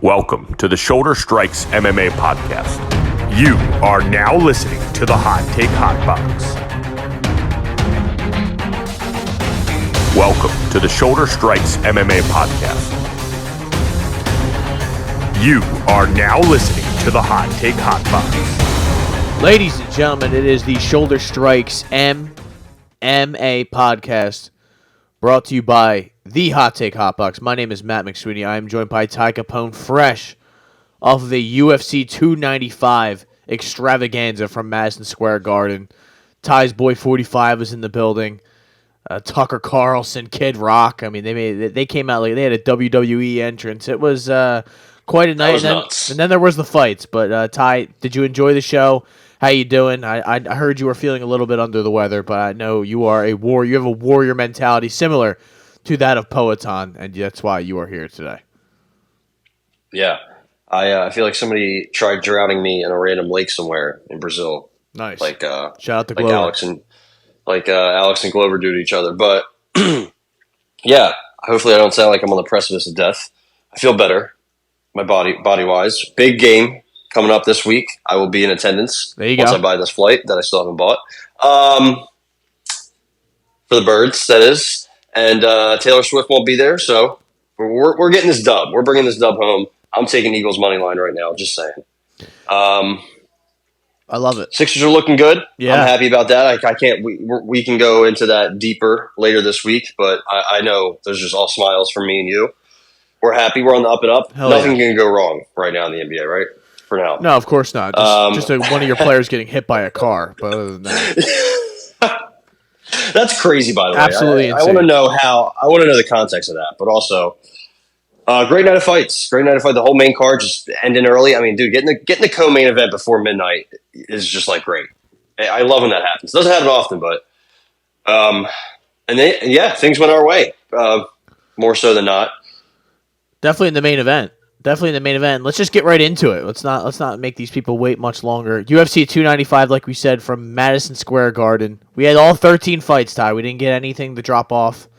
Welcome to the Shoulder Strikes MMA Podcast. You are now listening to the Hot Take Hot Box. Welcome to the Shoulder Strikes MMA Podcast. You are now listening to the Hot Take Hot Box. Ladies and gentlemen, it is the Shoulder Strikes MMA Podcast, brought to you by the Hot Take Hot Box. My name is Matt McSweeney. I am joined by Ty Capone, fresh off of the UFC 295 extravaganza from Madison Square Garden. Ty's boy 45 was in the building. Tucker Carlson, Kid Rock. I mean, they came out like they had a WWE entrance. It was quite a night. And then there was the fights. But Ty, did you enjoy the show? How you doing? I heard you were feeling a little bit under the weather, but I know you are a warrior. You have a warrior mentality similar to that of Poatan, and that's why you are here today. Yeah. I feel like somebody tried drowning me in a random lake somewhere in Brazil. Nice. Like shout out to like Glover. Alex and Glover do to each other. But yeah, hopefully I don't sound like I'm on the precipice of death. I feel better, my body wise. Big game coming up this week. I will be in attendance once I buy this flight that I still haven't bought. For the birds, that is. And Taylor Swift won't be there, so we're getting this dub. We're bringing this dub home. I'm taking Eagles money line right now. Just saying. I love it. Sixers are looking good. Yeah. I'm happy about that. I can't. We can go into that deeper later this week, but I know there's just all smiles from me and you. We're happy. We're on the up and up. Nothing can go wrong right now in the NBA, right? For now. No, of course not. Just one of your players getting hit by a car. But other than that. That's crazy, by the way. Absolutely I want to know the context of that, but also, great night of fights. Great night of fight. The whole main card just ending early. I mean, dude, getting the co-main event before midnight is just like great. I love when that happens. It doesn't happen often, but things went our way more so than not. Definitely in the main event. Let's just get right into it. Let's not make these people wait much longer. UFC 295, like we said, from Madison Square Garden. We had all 13 fights, Ty. We didn't get anything to drop off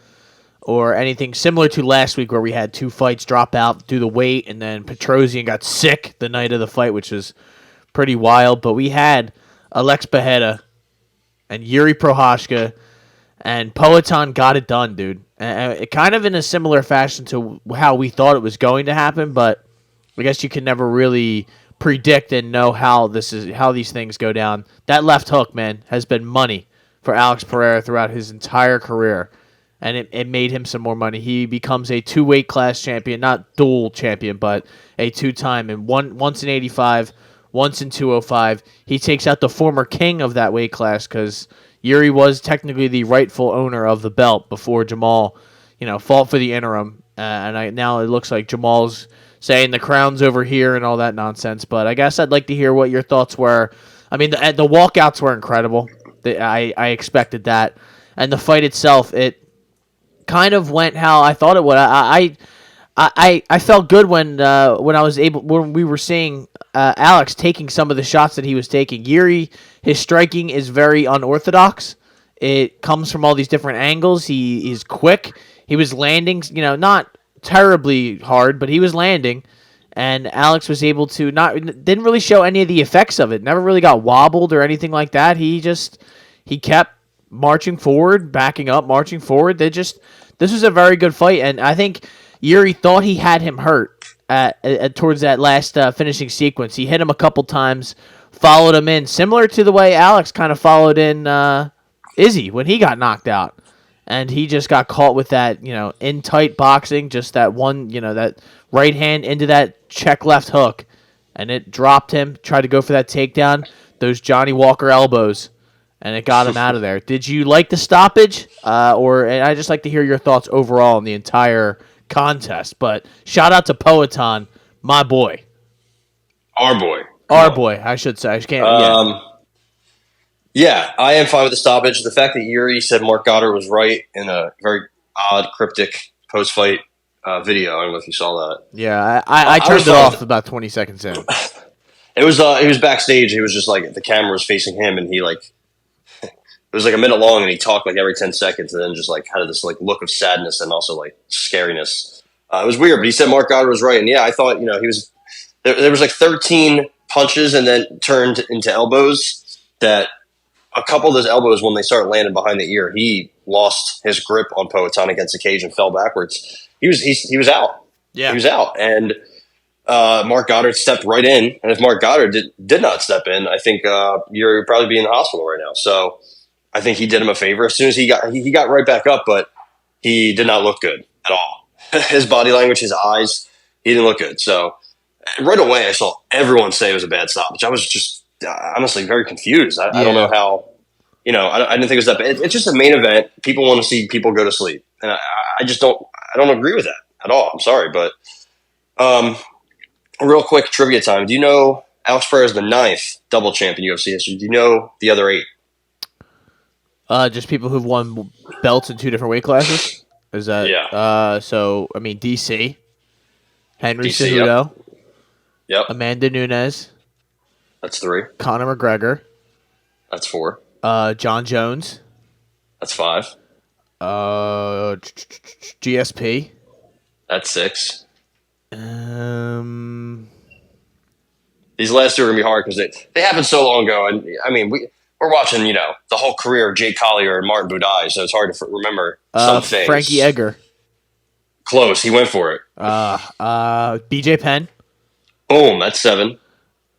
or anything similar to last week where we had 2 fights drop out due to weight, and then Petrosian got sick the night of the fight, which was pretty wild. But we had Alex Pereira and Yuri Prochazka, and Poatan got it done, dude. Kind of in a similar fashion to how we thought it was going to happen, but I guess you can never really predict and know how these things go down. That left hook, man, has been money for Alex Pereira throughout his entire career, and it made him some more money. He becomes a 2-weight class champion, not dual champion, but a 2-time, and once in 85, once in 205. He takes out the former king of that weight class because Yuri was technically the rightful owner of the belt before Jamal, fought for the interim. Now it looks like Jamal's saying the crown's over here and all that nonsense. But I guess I'd like to hear what your thoughts were. I mean, the walkouts were incredible. I expected that. And the fight itself, it kind of went how I thought it would. I felt good when we were seeing Alex taking some of the shots that he was taking. Yuri, his striking is very unorthodox. It comes from all these different angles. He is quick. He was landing, not terribly hard, but he was landing. And Alex was able to didn't really show any of the effects of it. Never really got wobbled or anything like that. He kept marching forward, backing up, marching forward. This was a very good fight, and I think Yuri thought he had him hurt towards that last finishing sequence. He hit him a couple times, followed him in, similar to the way Alex kind of followed in Izzy when he got knocked out. And he just got caught with that, in tight boxing, just that one, that right hand into that check left hook. And it dropped him, tried to go for that takedown, those Johnny Walker elbows, and it got him out of there. Did you like the stoppage? And I just like to hear your thoughts overall on the entire contest. But shout out to Poatan, my boy. Our boy. Our boy, I should say. I can't. Yeah, I am fine with the stoppage. The fact that Yuri said Mark Goddard was right in a very odd, cryptic post-fight video. I don't know if you saw that. Yeah, I turned it off about 20 seconds in. It was he was backstage. He was just like the camera was facing him, and he it was like a minute long, and he talked like every 10 seconds, and then just like had this like look of sadness and also like scariness It was weird, but he said Mark Goddard was right. And yeah, I thought, he was there was like 13 punches and then turned into elbows that a couple of those elbows, when they started landing behind the ear, he lost his grip on Poatan against the cage and fell backwards. He was out. Yeah. He was out. And Mark Goddard stepped right in. And if Mark Goddard did not step in, I think you're probably be in the hospital right now. So I think he did him a favor. As soon as he got right back up, but he did not look good at all. His body language, his eyes, he didn't look good. So right away, I saw everyone say it was a bad stoppage. I was just honestly very confused. I don't know how, I didn't think it was that bad. It's just a main event. People want to see people go to sleep. And I just don't agree with that at all. I'm sorry. But real quick trivia time. Do you know Alex Pereira is the 9th double champ in UFC history? Do you know the other 8? Just people who've won belts in 2 different weight classes? Is that so? I mean, DC, Henry Cejudo, yep. Amanda Nunes. That's 3. Conor McGregor. That's 4. Jon Jones. That's 5. GSP. That's 6. These last 2 are gonna be hard because they happened so long ago, and I mean we're watching the whole career of Jake Collier and Martin Budai, so it's hard to remember some things. Frankie Edgar. Close. He went for it. BJ Penn. Boom. That's 7.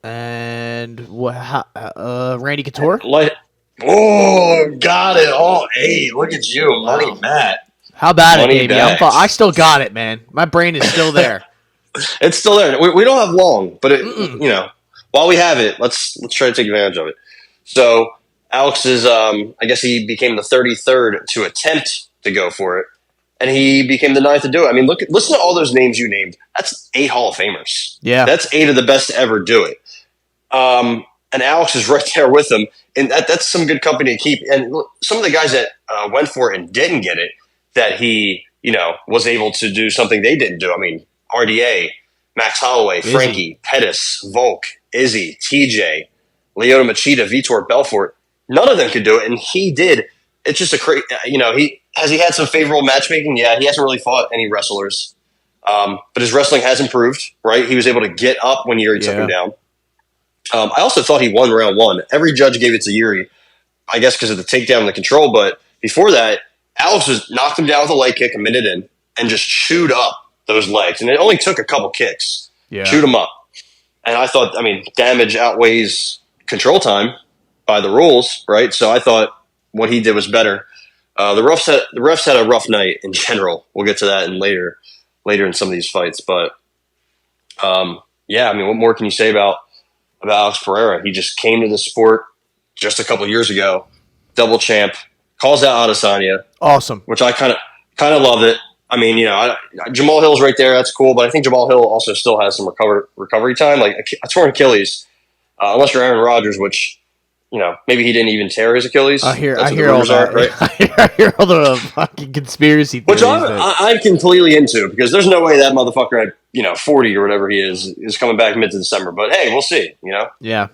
And Randy Couture. Oh, got it. Oh, 8. Look at you, Money Matt. How about Money it, baby? bags. I still got it, man. My brain is still there. It's still there. We don't have long, but while we have it, let's try to take advantage of it. So Alex is, I guess he became the 33rd to attempt to go for it, and he became the 9th to do it. I mean, listen to all those names you named. That's 8 Hall of Famers. Yeah, that's 8 of the best to ever do it. And Alex is right there with him, and that's some good company to keep. And some of the guys that went for it and didn't get it, that he was able to do something they didn't do. I mean, RDA, Max Holloway, Izzy. Frankie, Pettis, Volk, Izzy, TJ, Lyoto Machida, Vitor Belfort. None of them could do it, and he did. It's just a crazy. He had some favorable matchmaking. Yeah, he hasn't really fought any wrestlers, but his wrestling has improved. Right, he was able to get up when Yuri took him down. I also thought he won round 1. Every judge gave it to Yuri, I guess because of the takedown and the control. But before that, Alex knocked him down with a leg kick a minute in and just chewed up those legs. And it only took a couple kicks. Yeah. Chewed him up. And I thought, damage outweighs control time by the rules, right? So I thought what he did was better. The refs had a rough night in general. We'll get to that later in some of these fights. But, what more can you say about Alex Pereira? He just came to the sport just a couple of years ago, double champ, calls out Adesanya. Awesome. Which I kind of love it. I mean, Jamal Hill's right there. That's cool. But I think Jamal Hill also still has some recovery time. Like a torn Achilles, unless you're Aaron Rodgers, which, maybe he didn't even tear his Achilles. I hear all that. Right? I hear all the fucking conspiracy theories. Which I'm completely into, because there's no way that motherfucker at 40 or whatever he is coming back mid to December. But hey, we'll see. Yeah.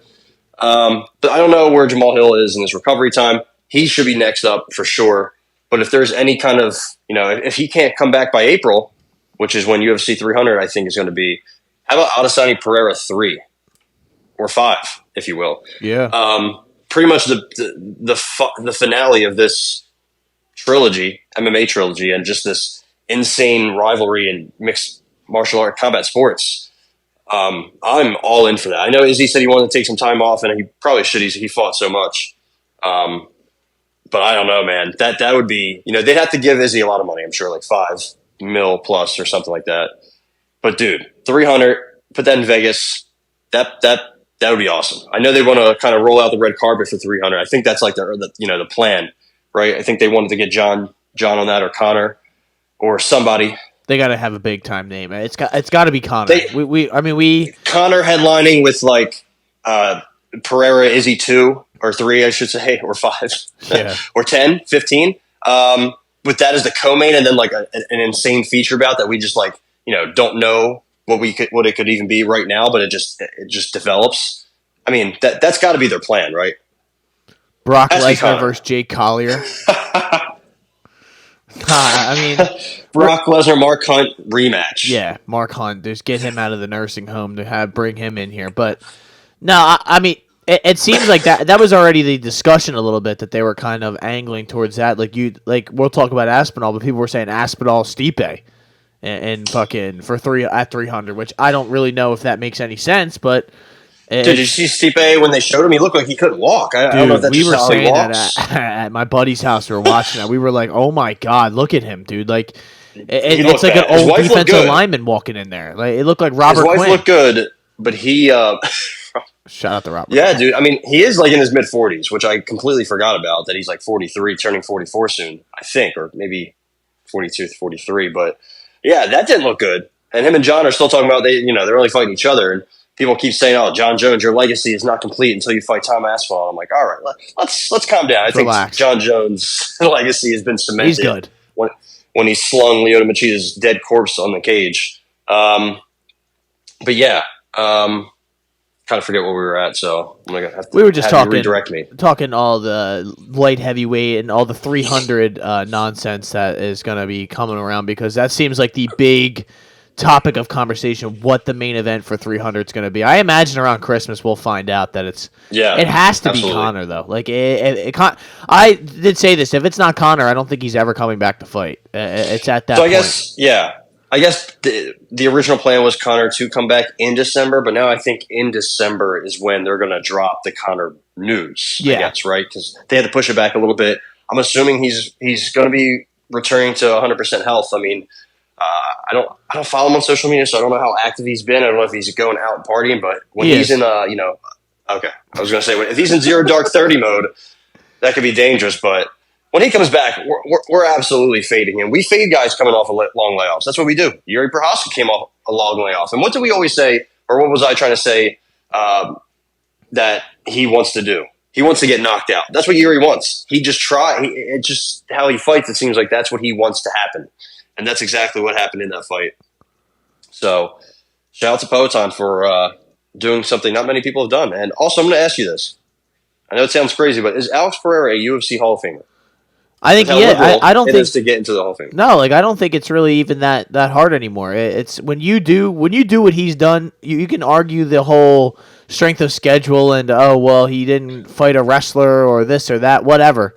But I don't know where Jamal Hill is in his recovery time. He should be next up for sure. But if there's any kind of, if he can't come back by April, which is when UFC 300, I think is going to be, how about Adesanya Pereira 3 or 5, if you will? Yeah. Pretty much the finale of this trilogy, MMA trilogy, and just this insane rivalry in mixed martial art combat sports. I'm all in for that. I know Izzy said he wanted to take some time off, and he probably should. He fought so much. But I don't know, man. That would be, they'd have to give Izzy a lot of money. I'm sure, like $5 million plus or something like that. But dude, 300, put that in Vegas. That would be awesome. I know they want to kind of roll out the red carpet for 300. I think that's like the plan, right? I think they wanted to get Jon on that, or Conor or somebody. They got to have a big time name. It's got to be Conor. We Conor headlining with like Pereira, Izzy 2 or 3, I should say, or 5, or 10, 15. With that as the co-main, and then like an insane feature bout that we just like don't know what it could even be right now, but it just develops. I mean, that's got to be their plan, right? Brock Lesnar versus Jake Collier. I mean, Brock Lesnar, Mark Hunt rematch. yeah, Mark Hunt. Just get him out of the nursing home to bring him in here. But no, I mean, it seems like that was already the discussion a little bit that they were kind of angling towards that. Like we'll talk about Aspinall, but people were saying Aspinall Stipe and fucking for 300, which I don't really know if that makes any sense, but. Dude, did you see Stipe when they showed him? He looked like he couldn't walk. I don't know if that's just how he walks. At my buddy's house. We were watching that. We were like, "Oh my god, look at him, dude!" Like, it's like bad. an old defensive lineman walking in there. Like, it looked like Robert. His wife Quinn. looked good, but he. Shout out to Robert. Yeah, Quinn. Dude. I mean, he is like in his mid 40s, which I completely forgot about. That he's like 43, turning 44 soon, I think, or maybe 42, 43. But yeah, that didn't look good. And him and John are still talking about they're only fighting each other. And people keep saying, "Oh, Jon Jones, your legacy is not complete until you fight Tom Aspinall." I'm like, all right, let's calm down. I think Jon Jones' legacy has been cemented. He's good. When he slung Lyoto Machida's dead corpse on the cage. But yeah, kind of forget where we were at, so I'm gonna have to. We were just talking all the light heavyweight and all the 300 nonsense that is going to be coming around, because that seems like the big topic of conversation, what the main event for 300 is going to be. I imagine around Christmas we'll find out that it has to be Conor, though. Like I did say this, if it's not Conor, I don't think he's ever coming back to fight. It's at that point. I guess the original plan was Conor to come back in December, but now I think in December is when they're going to drop the Conor news. I guess, right? Because they had to push it back a little bit. I'm assuming he's going to be returning to 100% health. I mean, I don't follow him on social media, so I don't know how active he's been. I don't know if he's going out and partying, but when he's in okay, I was going to say, if he's in zero dark 30 mode, that could be dangerous. But when he comes back, we're absolutely fading him. We fade guys coming off of long layoffs. That's what we do. Yuri Prochazka came off a long layoff, and what do we always say, or what was I trying to say that he wants to do? He wants to get knocked out. That's what Yuri wants. He just it's just how he fights. It seems like that's what he wants to happen. And that's exactly what happened in that fight. So, shout out to Poatan for doing something not many people have done. And also, I'm going to ask you this. I know it sounds crazy, but is Alex Pereira a UFC Hall of Famer? I think I don't think to get into the Hall of Fame. No, I don't think it's really even that hard anymore. It's when you do what he's done, you can argue the whole strength of schedule and he didn't fight a wrestler or this or that, whatever.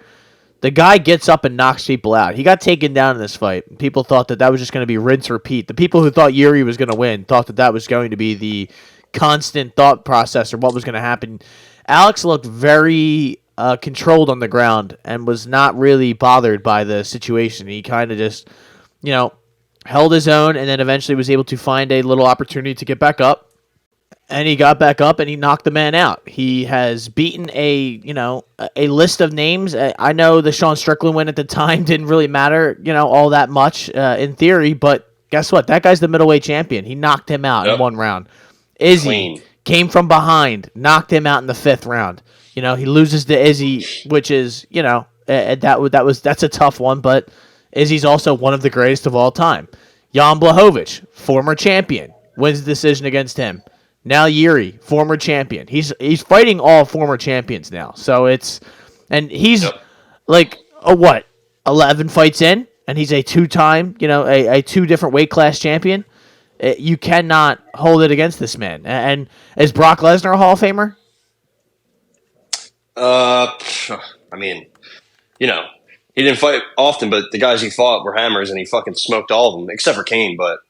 The guy gets up and knocks people out. He got taken down in this fight. People thought that was just going to be rinse repeat. The people who thought Yuri was going to win thought that was going to be the constant thought process or what was going to happen. Alex looked very controlled on the ground and was not really bothered by the situation. He kind of just, held his own and then eventually was able to find a little opportunity to get back up. And he got back up and he knocked the man out. He has beaten a list of names. I know the Sean Strickland win at the time didn't really matter, all that much in theory. But guess what? That guy's the middleweight champion. He knocked him out in one round. Izzy came from behind, knocked him out in the 5th round. He loses to Izzy, which is, that's a tough one. But Izzy's also one of the greatest of all time. Jan Blachowicz, former champion, wins the decision against him. Now Yuri, former champion. He's fighting all former champions now. So he's like 11 fights in, and he's a 2-time, a 2 different weight class champion. You cannot hold it against this man. And is Brock Lesnar a Hall of Famer? I mean, he didn't fight often, but the guys he fought were hammers, and he fucking smoked all of them except for Kane. But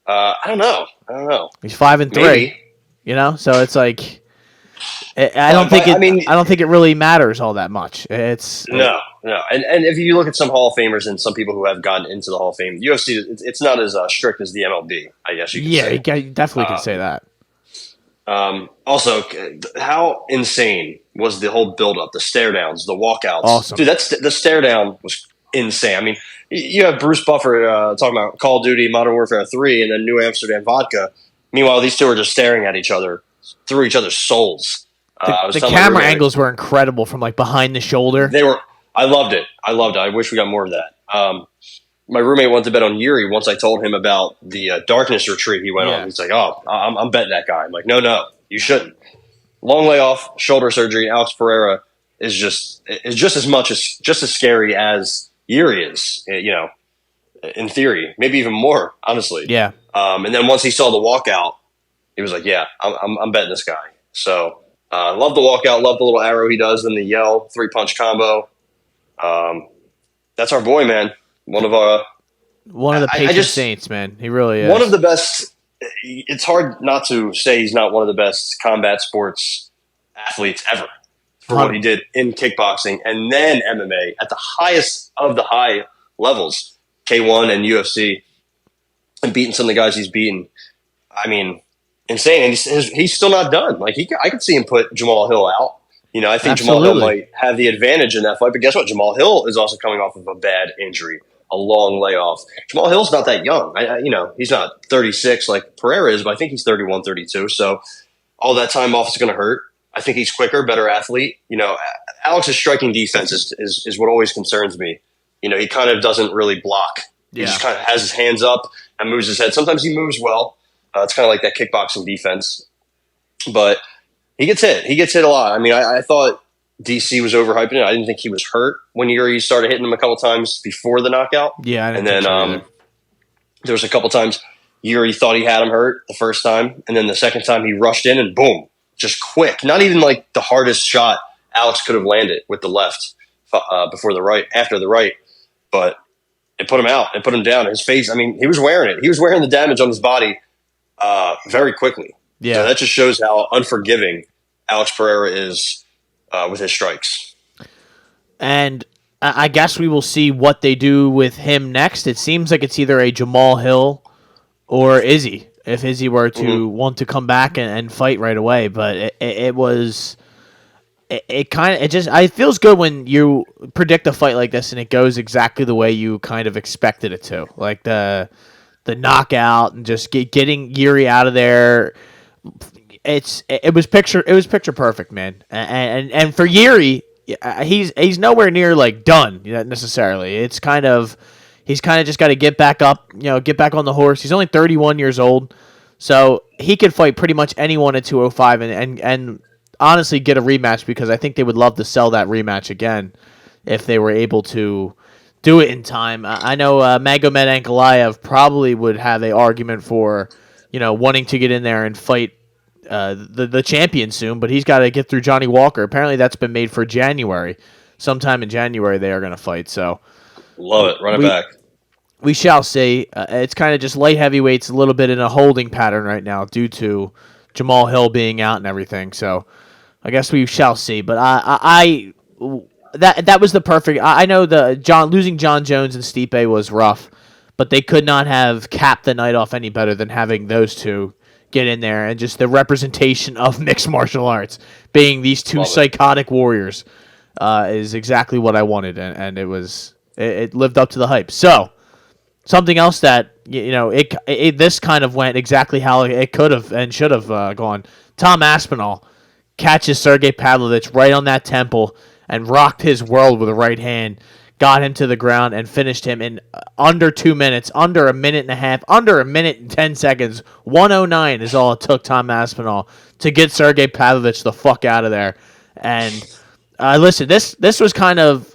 I don't know. He's 5-3. Maybe. So it's like I don't think it really matters all that much. No. And if you look at some Hall of Famers and some people who have gotten into the Hall of Fame, UFC it's not as strict as the MLB, I guess you can say. Yeah, you definitely can say that. Also, how insane was the whole build-up, the stare-downs, the walkouts? Awesome. Dude, the stare-down was insane. I mean, you have Bruce Buffer talking about Call of Duty, Modern Warfare 3, and then New Amsterdam Vodka. Meanwhile, these two are just staring at each other through each other's souls. The camera angles were incredible from behind the shoulder. They were. I loved it. I wish we got more of that. My roommate went to bet on Yuri once I told him about the darkness retreat he went on. He's like, "Oh, I'm betting that guy." I'm like, "No, you shouldn't." Long layoff, shoulder surgery. Alex Pereira is just as scary as Yuri is. in theory, maybe even more, honestly. Yeah. And then once he saw the walkout, he was like, "Yeah, I'm betting this guy." So love the walkout, love the little arrow he does, then the yell 3-punch combo. That's our boy, man. One of the patient saints, man. He really is one of the best. It's hard not to say he's not one of the best combat sports athletes ever for what he did in kickboxing and then MMA at the highest of the high levels, K1 and UFC, and beating some of the guys he's beaten. I mean, insane. And he's still not done. Like I could see him put Jamal Hill out. You know, I think Jamal Hill might have the advantage in that fight. But guess what? Jamal Hill is also coming off of a bad injury, a long layoff. Jamal Hill's not that young. He's not 36 like Pereira is, but I think he's 31, 32. So all that time off is going to hurt. I think he's quicker, better athlete. Alex's striking defense is what always concerns me. He kind of doesn't really block. He just kind of has his hands up and moves his head. Sometimes he moves well. It's kind of like that kickboxing defense. But he gets hit. He gets hit a lot. I mean, I thought DC was overhyping it. I didn't think he was hurt when he started hitting him a couple times before the knockout. Yeah, and then there was a couple times Yuri thought he had him hurt the first time, and then the second time he rushed in and boom, just quick. Not even like the hardest shot Alex could have landed with the left before the right, after the right, but it put him out. It put him down. His face. I mean, he was wearing it. He was wearing the damage on his body very quickly. Yeah, so that just shows how unforgiving Alex Pereira is with his strikes. And I guess we will see what they do with him next. It seems like it's either a Jamal Hill or Izzy, if Izzy were to want to come back and fight right away. But it feels good when you predict a fight like this and it goes exactly the way you kind of expected it to. Like the knockout and just getting Yuri out of there. It was picture perfect, man. And for Yuri, he's nowhere near like done necessarily. He's kind of just got to get back up, get back on the horse. He's only 31 years old, so he could fight pretty much anyone at 205 and honestly get a rematch, because I think they would love to sell that rematch again if they were able to do it in time. I know Magomed Ankalaev probably would have an argument for wanting to get in there and fight the champion soon, but he's got to get through Johnny Walker. Apparently that's been made for January. Sometime in January they are going to fight. So love it. Run it back. We shall see. It's kind of just light heavyweights a little bit in a holding pattern right now due to Jamal Hill being out and everything. So I guess we shall see. But that was the perfect. I know losing Jon Jones and Stipe was rough, but they could not have capped the night off any better than having those two get in there, and just the representation of mixed martial arts being these two psychotic warriors is exactly what I wanted, and it lived up to the hype. So something else that this kind of went exactly how it could have and should have gone. Tom Aspinall catches Sergey Pavlovich right on that temple and rocked his world with a right hand, got him to the ground, and finished him in under 2 minutes, under a minute and a half, under a minute and 10 seconds. 109 is all it took Tom Aspinall to get Sergey Pavlovich the fuck out of there. And listen, this was kind of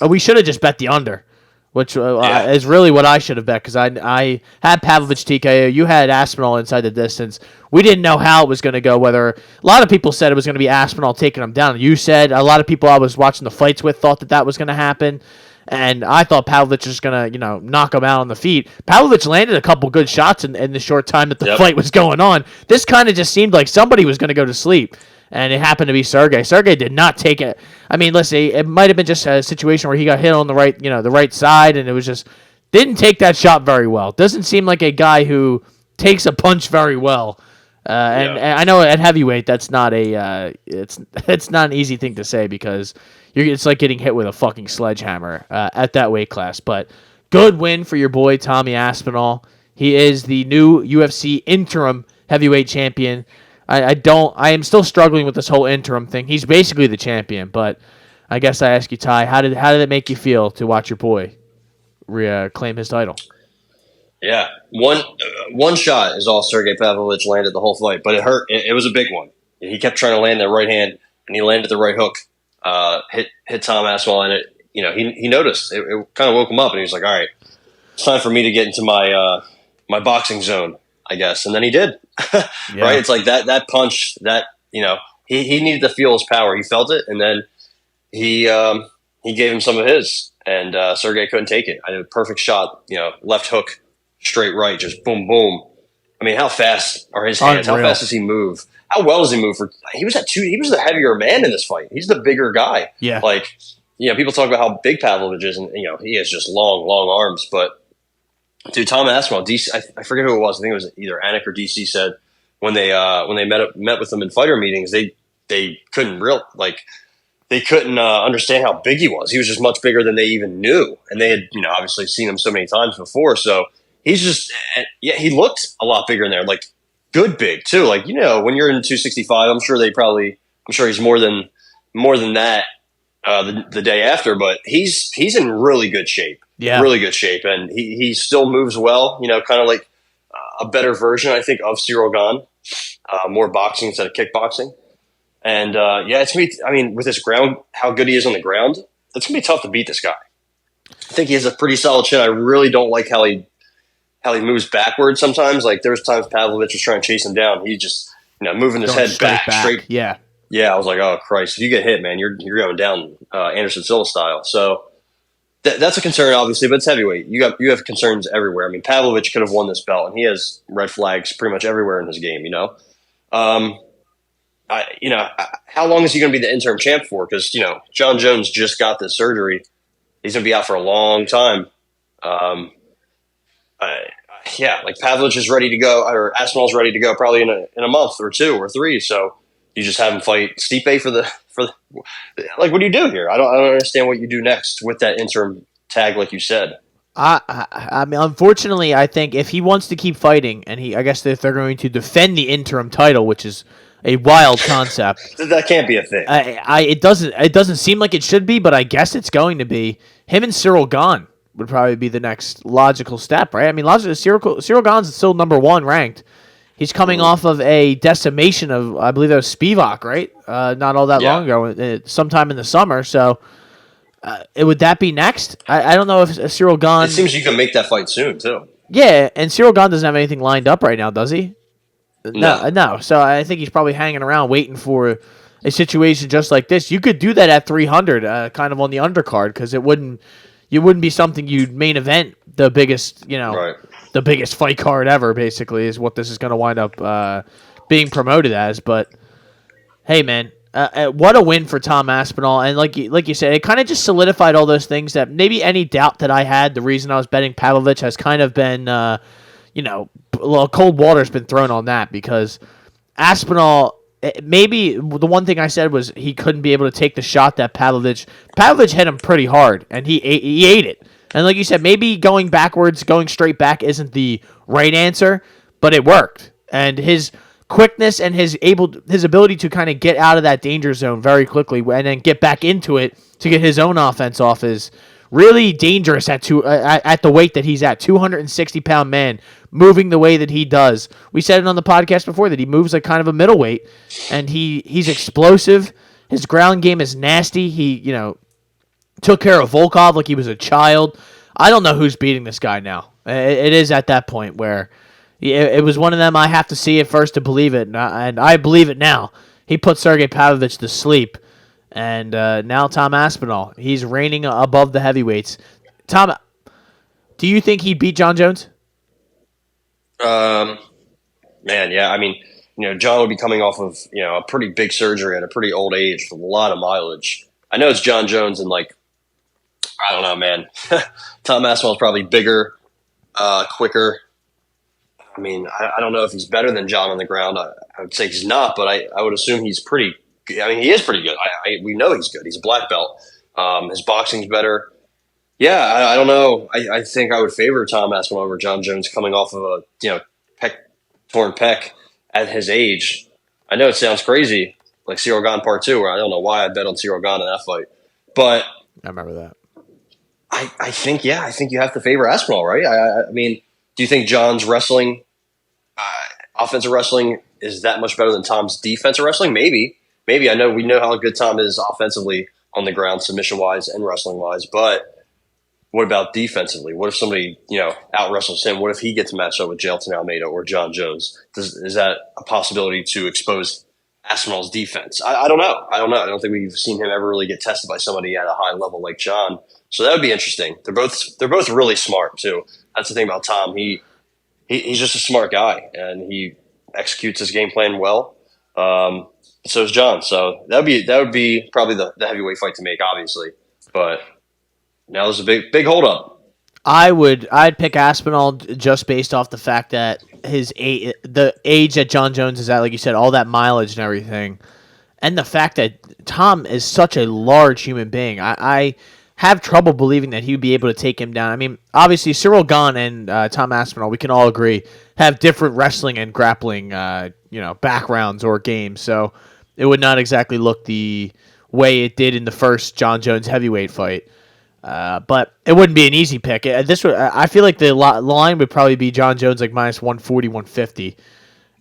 we should have just bet the under, which is really what I should have bet, because I had Pavlovich TKO. You had Aspinall inside the distance. We didn't know how it was going to go. Whether a lot of people said it was going to be Aspinall taking him down. You said a lot of people I was watching the fights with thought that was going to happen, and I thought Pavlovich was going to knock him out on the feet. Pavlovich landed a couple good shots in the short time that the fight was going on. This kind of just seemed like somebody was going to go to sleep. And it happened to be Sergey. Sergey did not take it. I mean, listen, it might have been just a situation where he got hit on the right side, and it was just didn't take that shot very well. Doesn't seem like a guy who takes a punch very well. And I know at heavyweight that's not it's not an easy thing to say, because it's like getting hit with a fucking sledgehammer at that weight class. But good win for your boy Tommy Aspinall. He is the new UFC interim heavyweight champion. I am still struggling with this whole interim thing. He's basically the champion, but I guess I ask you, Ty, how did it make you feel to watch your boy claim his title? Yeah, one shot is all Sergey Pavlovich landed the whole fight, but it hurt. It was a big one. He kept trying to land that right hand, and he landed the right hook. Hit Tom Aspinall, and it. He noticed. It kind of woke him up, and he was like, "All right, it's time for me to get into my my boxing zone, I guess. And then he did. Right? It's like that punch that, he needed to feel his power. He felt it, and then he gave him some of his, and Sergey couldn't take it. I did a perfect shot, left hook, straight right, just boom, boom. I mean, how fast are his hands? Unreal. How fast does he move? How well does he move? He was the heavier man in this fight. He's the bigger guy. Yeah. Like, people talk about how big Pavlovich is, and he has just long, long arms. But dude, Tom Aspinall, DC, I forget who it was. I think it was either Anik or DC said when they met with him in fighter meetings, they couldn't understand how big he was. He was just much bigger than they even knew, and they had obviously seen him so many times before. So he's just he looked a lot bigger in there, like good big too. Like when you're in 265, I'm sure he's more than that the day after, but he's in really good shape. Yeah, really good shape, and he still moves well. Kind of like a better version, I think, of Cyril Gane, more boxing instead of kickboxing. And it's gonna be. I mean, with his ground, how good he is on the ground, it's gonna be tough to beat this guy. I think he has a pretty solid chin. I really don't like how he moves backwards sometimes. Like there's times Pavlovich was trying to chase him down. He just moving his head back straight. Yeah. Yeah, I was like, oh Christ! If you get hit, man, you're going down Anderson Silva style. So that's a concern, obviously, but it's heavyweight. You have concerns everywhere. I mean, Pavlovich could have won this belt, and he has red flags pretty much everywhere in his game. How long is he going to be the interim champ for? Because Jon Jones just got this surgery. He's going to be out for a long time. Like Pavlovich is ready to go, or Aspinall's ready to go, probably in a month or 2 or 3. So you just have him fight Stipe for the like. What do you do here? I don't understand what you do next with that interim tag, like you said. I mean, unfortunately, I think if he wants to keep fighting, and I guess if they're going to defend the interim title, which is a wild concept, that can't be a thing. It doesn't seem like it should be, but I guess it's going to be. Him and Cyril Gane would probably be the next logical step, right? I mean, Cyril Gane's still number 1 ranked. He's coming off of a decimation of, I believe that was Spivak, right? Not all that long ago, sometime in the summer. So, would that be next? I don't know if Cyril Gane... It seems you can make that fight soon, too. Yeah, and Cyril Gane doesn't have anything lined up right now, does he? No. So I think he's probably hanging around waiting for a situation just like this. You could do that at 300, kind of on the undercard, because it wouldn't be something you'd main event the biggest, right. The biggest fight card ever, basically, is what this is going to wind up being promoted as. But hey, man, what a win for Tom Aspinall. And like you said, it kind of just solidified all those things that maybe any doubt that I had, the reason I was betting Pavlovich, has kind of been, cold water's been thrown on that, because Aspinall, maybe the one thing I said was he couldn't be able to take the shot that Pavlovich hit him pretty hard, and he ate it. And like you said, maybe going straight back isn't the right answer, but it worked. And his quickness and his ability to kind of get out of that danger zone very quickly and then get back into it to get his own offense off is really dangerous at the weight that he's at, 260-pound man, moving the way that he does. We said it on the podcast before that he moves like kind of a middleweight, and he's explosive. His ground game is nasty. He, took care of Volkov like he was a child. I don't know who's beating this guy now. It is at that point where it was one of them. I have to see it first to believe it, and I believe it now. He put Sergey Pavlovich to sleep, and now Tom Aspinall, he's reigning above the heavyweights. Tom, do you think he beat Jon Jones? Man, yeah. I mean, Jon would be coming off of a pretty big surgery at a pretty old age with a lot of mileage. I know it's Jon Jones, and I don't know, man. Tom Aspinall's probably bigger, quicker. I mean, I don't know if he's better than Jon on the ground. I would say he's not, but I would assume he's pretty good. I mean, he is pretty good. We know he's good. He's a black belt. His boxing's better. Yeah, I don't know. I think I would favor Tom Aspinall over Jon Jones coming off of a torn pec at his age. I know it sounds crazy, like Cyril Gane Part 2, where I don't know why I bet on Cyril Gane in that fight. But I remember that. I think you have to favor Aspinall, right? I mean, do you think Jon's wrestling, offensive wrestling, is that much better than Tom's defensive wrestling? Maybe. I know we know how good Tom is offensively on the ground, submission-wise and wrestling-wise, but what about defensively? What if somebody, out wrestles him? What if he gets matched up with Jailton Almeida or Jon Jones? Is that a possibility to expose Aspinall's defense? I don't know. I don't think we've seen him ever really get tested by somebody at a high level like Jon. So that would be interesting. They're both really smart too. That's the thing about Tom. He's just a smart guy, and he executes his game plan well. So is Jon. So that would be probably the heavyweight fight to make, obviously. But now there's a big hold up. I'd pick Aspinall just based off the fact that the age that Jon Jones is at, like you said, all that mileage and everything, and the fact that Tom is such a large human being. I have trouble believing that he would be able to take him down. I mean, obviously, Cyril Gahn and Tom Aspinall, we can all agree, have different wrestling and grappling, backgrounds or games. So it would not exactly look the way it did in the first Jon Jones heavyweight fight. But it wouldn't be an easy pick. I feel like the line would probably be Jon Jones like minus 140, 150.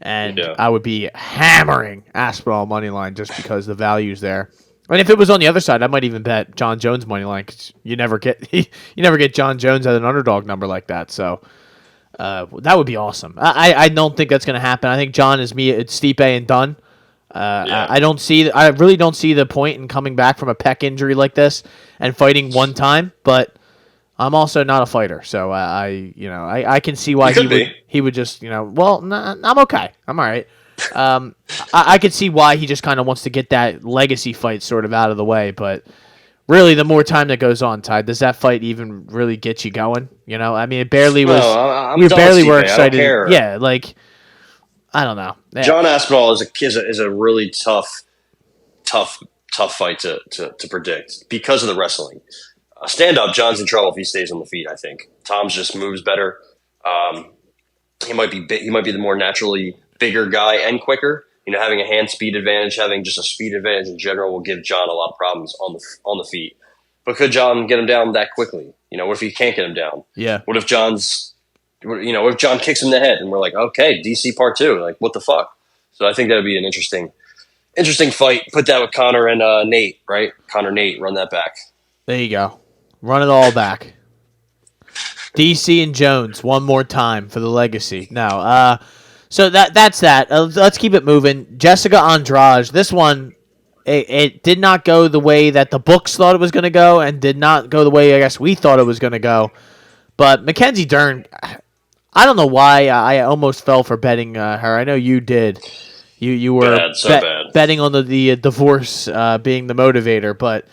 And I would be hammering Aspinall money line just because the value's there. And if it was on the other side, I might even bet Jon Jones money line because you never get Jon Jones at an underdog number like that. So that would be awesome. I don't think that's going to happen. I think Jon is Stipe and done. I really don't see the point in coming back from a pec injury like this and fighting one time. But I'm also not a fighter, so I can see why he would just I'm okay. I'm all right. I could see why he just kind of wants to get that legacy fight sort of out of the way, but really, the more time that goes on, Ty, does that fight even really get you going? I mean, it barely was. No, we barely were excited. Yeah, like I don't know. Yeah. Jon Aspinall is a really tough fight to predict because of the wrestling. Stand up, Jon's in trouble if he stays on the feet. I think Tom's just moves better. He might be the more naturally bigger guy and quicker. Having a hand speed advantage, having just a speed advantage in general will give Jon a lot of problems on the feet. But could Jon get him down that quickly? What if he can't get him down? Yeah. What if Jon kicks him in the head and we're like, okay, DC part 2, like what the fuck? So I think that would be an interesting fight. Put that with Conor and Nate, right? Nate, run that back. There you go. Run it all back. DC and Jones one more time for the legacy. No, so that's that. Let's keep it moving. Jessica Andrade. This one, it did not go the way that the books thought it was going to go, and did not go the way I guess we thought it was going to go. But Mackenzie Dern, I don't know why I almost fell for betting her. I know you did. You were betting on the divorce being the motivator, but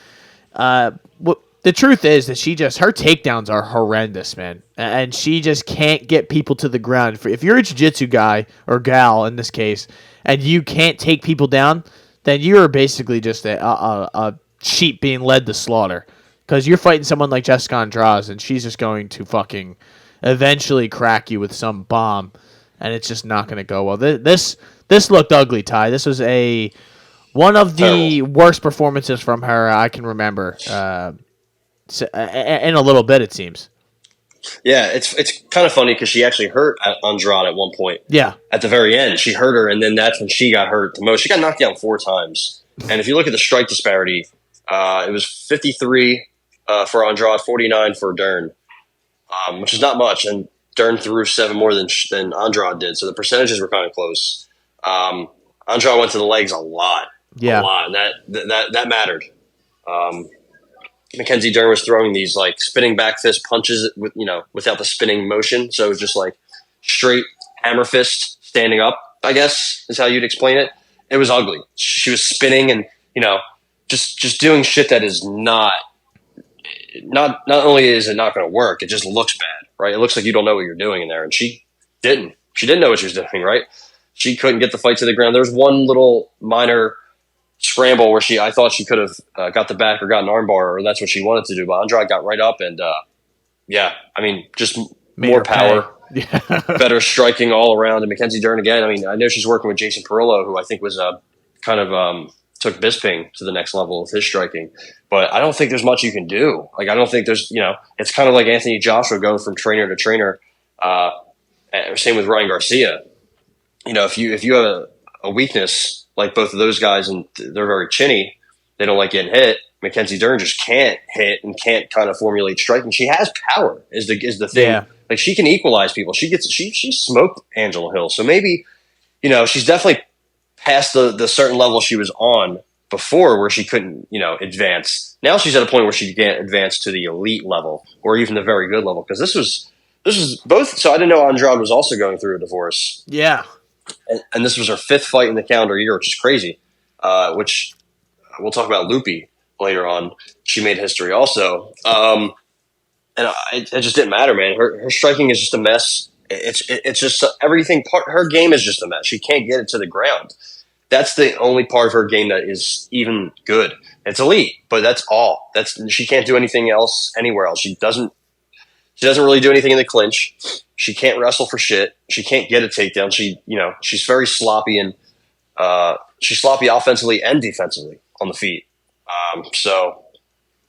the truth is that her takedowns are horrendous, man. And she just can't get people to the ground. If you're a jiu-jitsu guy, or gal in this case, and you can't take people down, then you're basically just a sheep being led to slaughter. Because you're fighting someone like Jessica Andrade, and she's just going to fucking eventually crack you with some bomb. And it's just not going to go well. This looked ugly, Ty. This was one of the worst performances from her I can remember. In a little bit, it seems. Yeah, it's kind of funny because she actually hurt Andrade at one point. Yeah. At the very end, she hurt her, and then that's when she got hurt the most. She got knocked down 4 times. And if you look at the strike disparity, it was 53 for Andrade, 49 for Dern, which is not much. And Dern threw 7 more than Andrade did, so the percentages were kind of close. Andrade went to the legs a lot. Yeah. A lot, and that mattered. Mackenzie Dern was throwing these like spinning back fist punches without the spinning motion. So it was just like straight hammer fist standing up, I guess is how you'd explain it. It was ugly. She was spinning and, just doing shit that is not only is it not going to work, it just looks bad, right? It looks like you don't know what you're doing in there. And she didn't know what she was doing, right? She couldn't get the fight to the ground. There was one little minor scramble where I thought she could have got the back or got an armbar, or that's what she wanted to do. But Andrade got right up and, just more power, better striking all around. And Mackenzie Dern again. I mean, I know she's working with Jason Perillo, who I think was kind of took Bisping to the next level of his striking. But I don't think there's much you can do. Like, I don't think there's, it's kind of like Anthony Joshua going from trainer to trainer. Same with Ryan Garcia. If you have a weakness like both of those guys, and they're very chinny, they don't like getting hit, Mackenzie Dern just can't hit and can't kind of formulate striking. She has power is the thing. Yeah. Like she can equalize people. She smoked Angela Hill. So maybe, she's definitely past the certain level she was on before where she couldn't, advance. Now she's at a point where she can't advance to the elite level or even the very good level. Because this was both. So I didn't know Andrade was also going through a divorce. Yeah. And this was her 5th fight in the calendar year, which is crazy. Which we'll talk about Loopy later on. She made history also. And it just didn't matter, man. Her striking is just a mess. It's just everything. Her game is just a mess. She can't get it to the ground. That's the only part of her game that is even good. It's elite, but that's all. She can't do anything else anywhere else. She doesn't really do anything in the clinch. She can't wrestle for shit. She can't get a takedown. She's very sloppy and she's sloppy offensively and defensively on the feet. So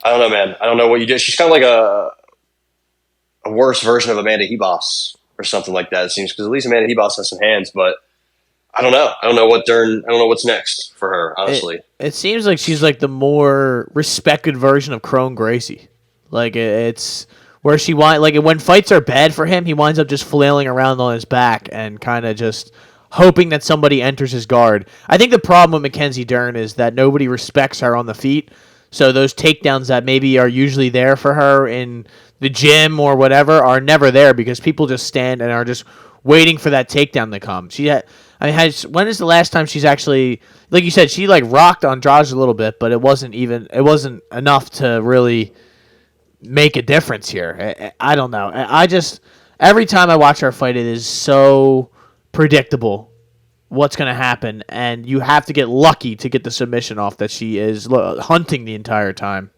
I don't know, man. I don't know what you do. She's kind of like a worse version of Amanda Hebos or something like that. It seems because at least Amanda Hebos has some hands, but I don't know. I don't know what's next for her. Honestly, it seems like she's like the more respected version of Crone Gracie. Like it's where when fights are bad for him, he winds up just flailing around on his back and kind of just hoping that somebody enters his guard. I think the problem with Mackenzie Dern is that nobody respects her on the feet. So those takedowns that maybe are usually there for her in the gym or whatever are never there because people just stand and are just waiting for that takedown to come. When is the last time she's actually, like you said, she like rocked Andrade a little bit, but it wasn't enough to really make a difference here. I don't know. Every time I watch her fight, it is so predictable what's going to happen, and you have to get lucky to get the submission off that she is hunting the entire time.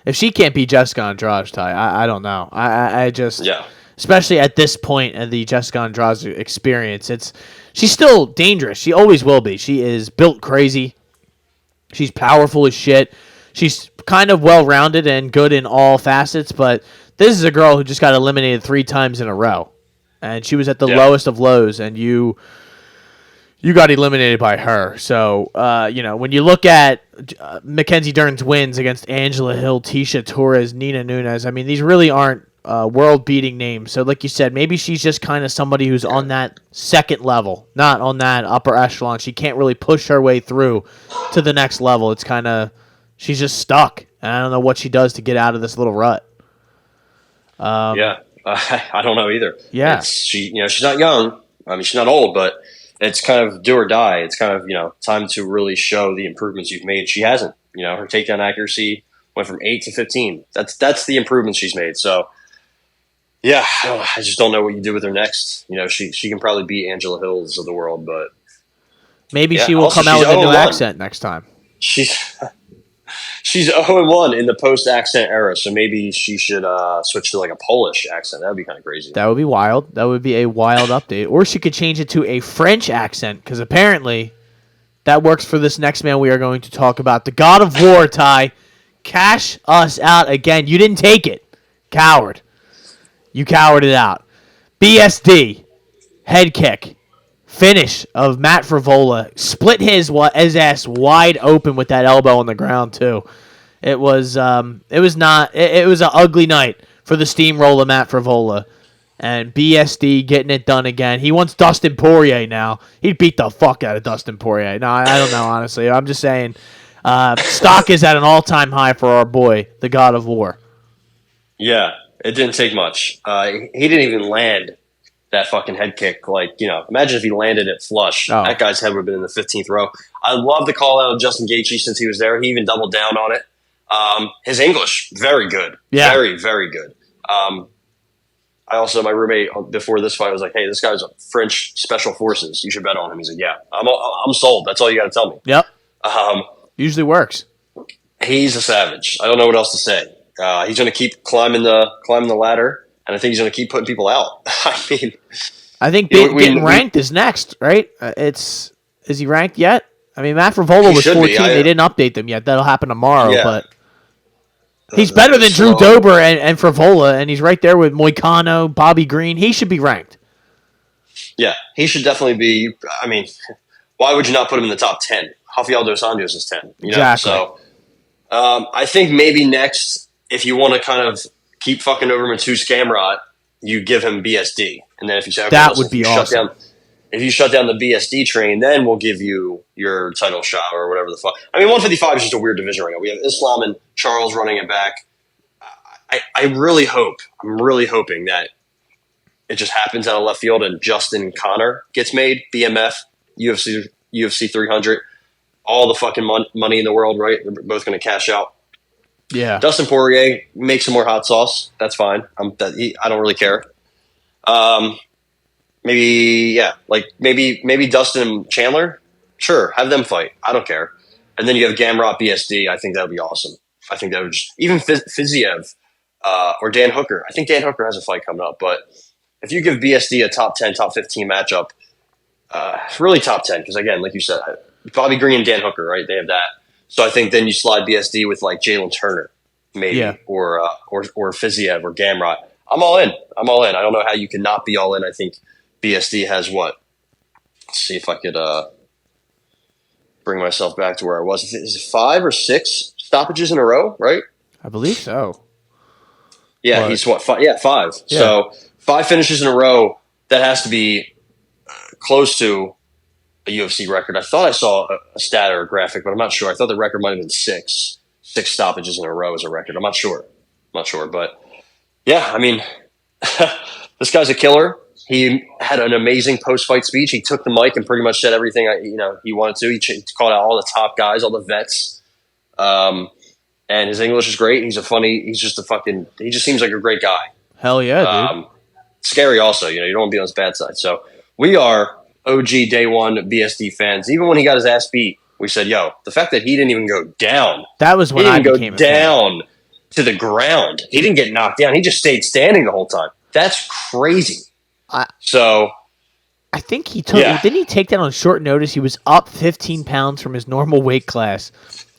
If she can't beat Jessica Andrade, Ty, I don't know. I just, especially at this point in the Jessica Andrade experience, she's still dangerous. She always will be. She is built crazy. She's powerful as shit. She's kind of well-rounded and good in all facets, but this is a girl who just got eliminated 3 times in a row. And she was at the lowest of lows, and you got eliminated by her. So, when you look at Mackenzie Dern's wins against Angela Hill, Tisha Torres, Nina Nunes, I mean, these really aren't world-beating names. So, like you said, maybe she's just kind of somebody who's on that second level, not on that upper echelon. She can't really push her way through to the next level. It's kind of, she's just stuck. And I don't know what she does to get out of this little rut. I don't know either. Yeah. She's not young. I mean, she's not old, but it's kind of do or die. It's kind of, time to really show the improvements you've made. She hasn't. Her takedown accuracy went from 8 to 15. That's the improvements she's made. So, yeah, I just don't know what you do with her next. She can probably beat Angela Hills of the world, but maybe she will come out with a new accent next time. She's 0-1 in the post-accent era, so maybe she should switch to like a Polish accent. That would be kind of crazy. That would be wild. That would be a wild update. Or she could change it to a French accent, because apparently that works for this next man we are going to talk about. The God of War, Ty. Cash us out again. You didn't take it. Coward. You cowarded out. BSD. Head kick. Finish of Matt Frivola. Split his ass wide open with that elbow on the ground too. It was an ugly night for the steamroller Matt Frivola. And BSD getting it done again. He wants Dustin Poirier now. He'd beat the fuck out of Dustin Poirier. No, I don't know, honestly. I'm just saying stock is at an all-time high for our boy, the God of War. Yeah, it didn't take much. He didn't even land that fucking head kick. Imagine if he landed it flush. Oh. That guy's head would have been in the 15th row. I love the call out of Justin Gaethje since he was there. He even doubled down on it. His English, very good. Yeah. Very, very good. My roommate before this fight was like, hey, this guy's a French Special Forces. You should bet on him. He's like, yeah, I'm sold. That's all you got to tell me. Yep. Usually works. He's a savage. I don't know what else to say. He's going to keep climbing the ladder. And I think he's going to keep putting people out. I think getting ranked is next, right? Is he ranked yet? I mean, Matt Frivola was 14. They didn't update them yet. That'll happen tomorrow. Yeah. But he's better than Drew Dober and Frivola, and he's right there with Moicano, Bobby Green. He should be ranked. Yeah, he should definitely be. I mean, why would you not put him in the top 10? Rafael Dos Anjos is 10. Exactly. So I think maybe next, if you want to kind of keep fucking over Mateusz Gamrot, you give him BSD, and then if you say, okay, That listen, would be awesome. if you shut down the BSD train, then we'll give you your title shot or whatever the fuck. I mean, 155 is just a weird division right now. We have Islam and Charles running it back. I'm really hoping that it just happens out of left field and Justin Connor gets made, BMF, UFC 300, all the fucking money in the world, right? They're both going to cash out. Yeah. Dustin Poirier, make some more hot sauce. That's fine. I don't really care. Maybe Dustin and Chandler. Sure, have them fight. I don't care. And then you have Gamrot BSD. I think that would be awesome. I think that would just even Fiziev or Dan Hooker. I think Dan Hooker has a fight coming up. But if you give BSD a top 10, top 15 matchup, really top 10, because again, like you said, Bobby Green and Dan Hooker, right? They have that. So I think then you slide BSD with like Jalen Turner, maybe, or Fiziev or Gamrot. I'm all in. I don't know how you can not be all in. I think BSD has what? Let's see if I could bring myself back to where I was. Is it 5 or 6 stoppages in a row, right? I believe so. Yeah, But, he's what? 5. Yeah, 5. Yeah. So 5 finishes in a row. That has to be close to a UFC record. I thought I saw a stat or a graphic, but I'm not sure. I thought the record might have been 6. 6 stoppages in a row as a record. I'm not sure. But yeah, I mean, this guy's a killer. He had an amazing post-fight speech. He took the mic and pretty much said everything he wanted to. He called out all the top guys, all the vets, and his English is great. He just seems like a great guy. Hell yeah, dude. Scary also. You don't want to be on his bad side. So we are OG day one BSD fans. Even when he got his ass beat, we said, "Yo, the fact that he didn't even go down. That was when I became a fan. Down to the ground. He didn't get knocked down. He just stayed standing the whole time. That's crazy." I think he took. Yeah. Didn't he take that on short notice? He was up 15 pounds from his normal weight class,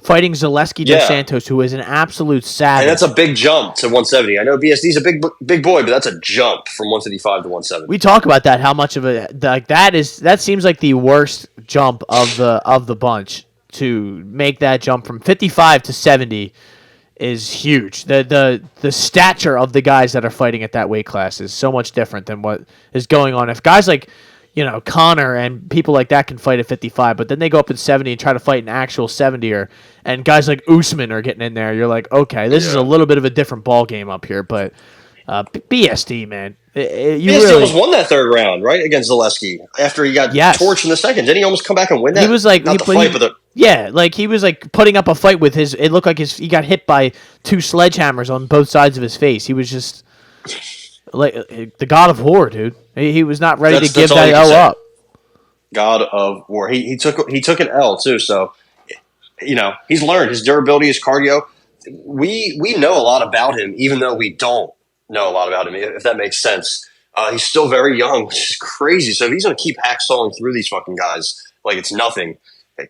fighting Zaleski dos Santos, who is an absolute savage. And that's a big jump to 170. I know BSD's a big boy, but that's a jump from 155 to 170. We talk about that. How much of that seems like the worst jump of the bunch. To make that jump from 55 to 70 is huge. The stature of the guys that are fighting at that weight class is so much different than what is going on. If guys like Connor and people like that can fight at 55, but then they go up at 70 and try to fight an actual 70er, and guys like Usman are getting in there, you're like, okay, this is a little bit of a different ball game up here. But BSD, man, BSD almost won that third round, right, against Zaleski after he got torched in the second. Didn't he almost come back and win that? He was like, he was like putting up a fight with his. It looked like he got hit by 2 sledgehammers on both sides of his face. He was just like the God of War, dude. He was not ready to give that L up. God of War. He took an L too. So he's learned his durability, his cardio. We know a lot about him, even though we don't know a lot about him. If that makes sense. He's still very young, which is crazy. So he's going to keep hacksawing through these fucking guys like it's nothing.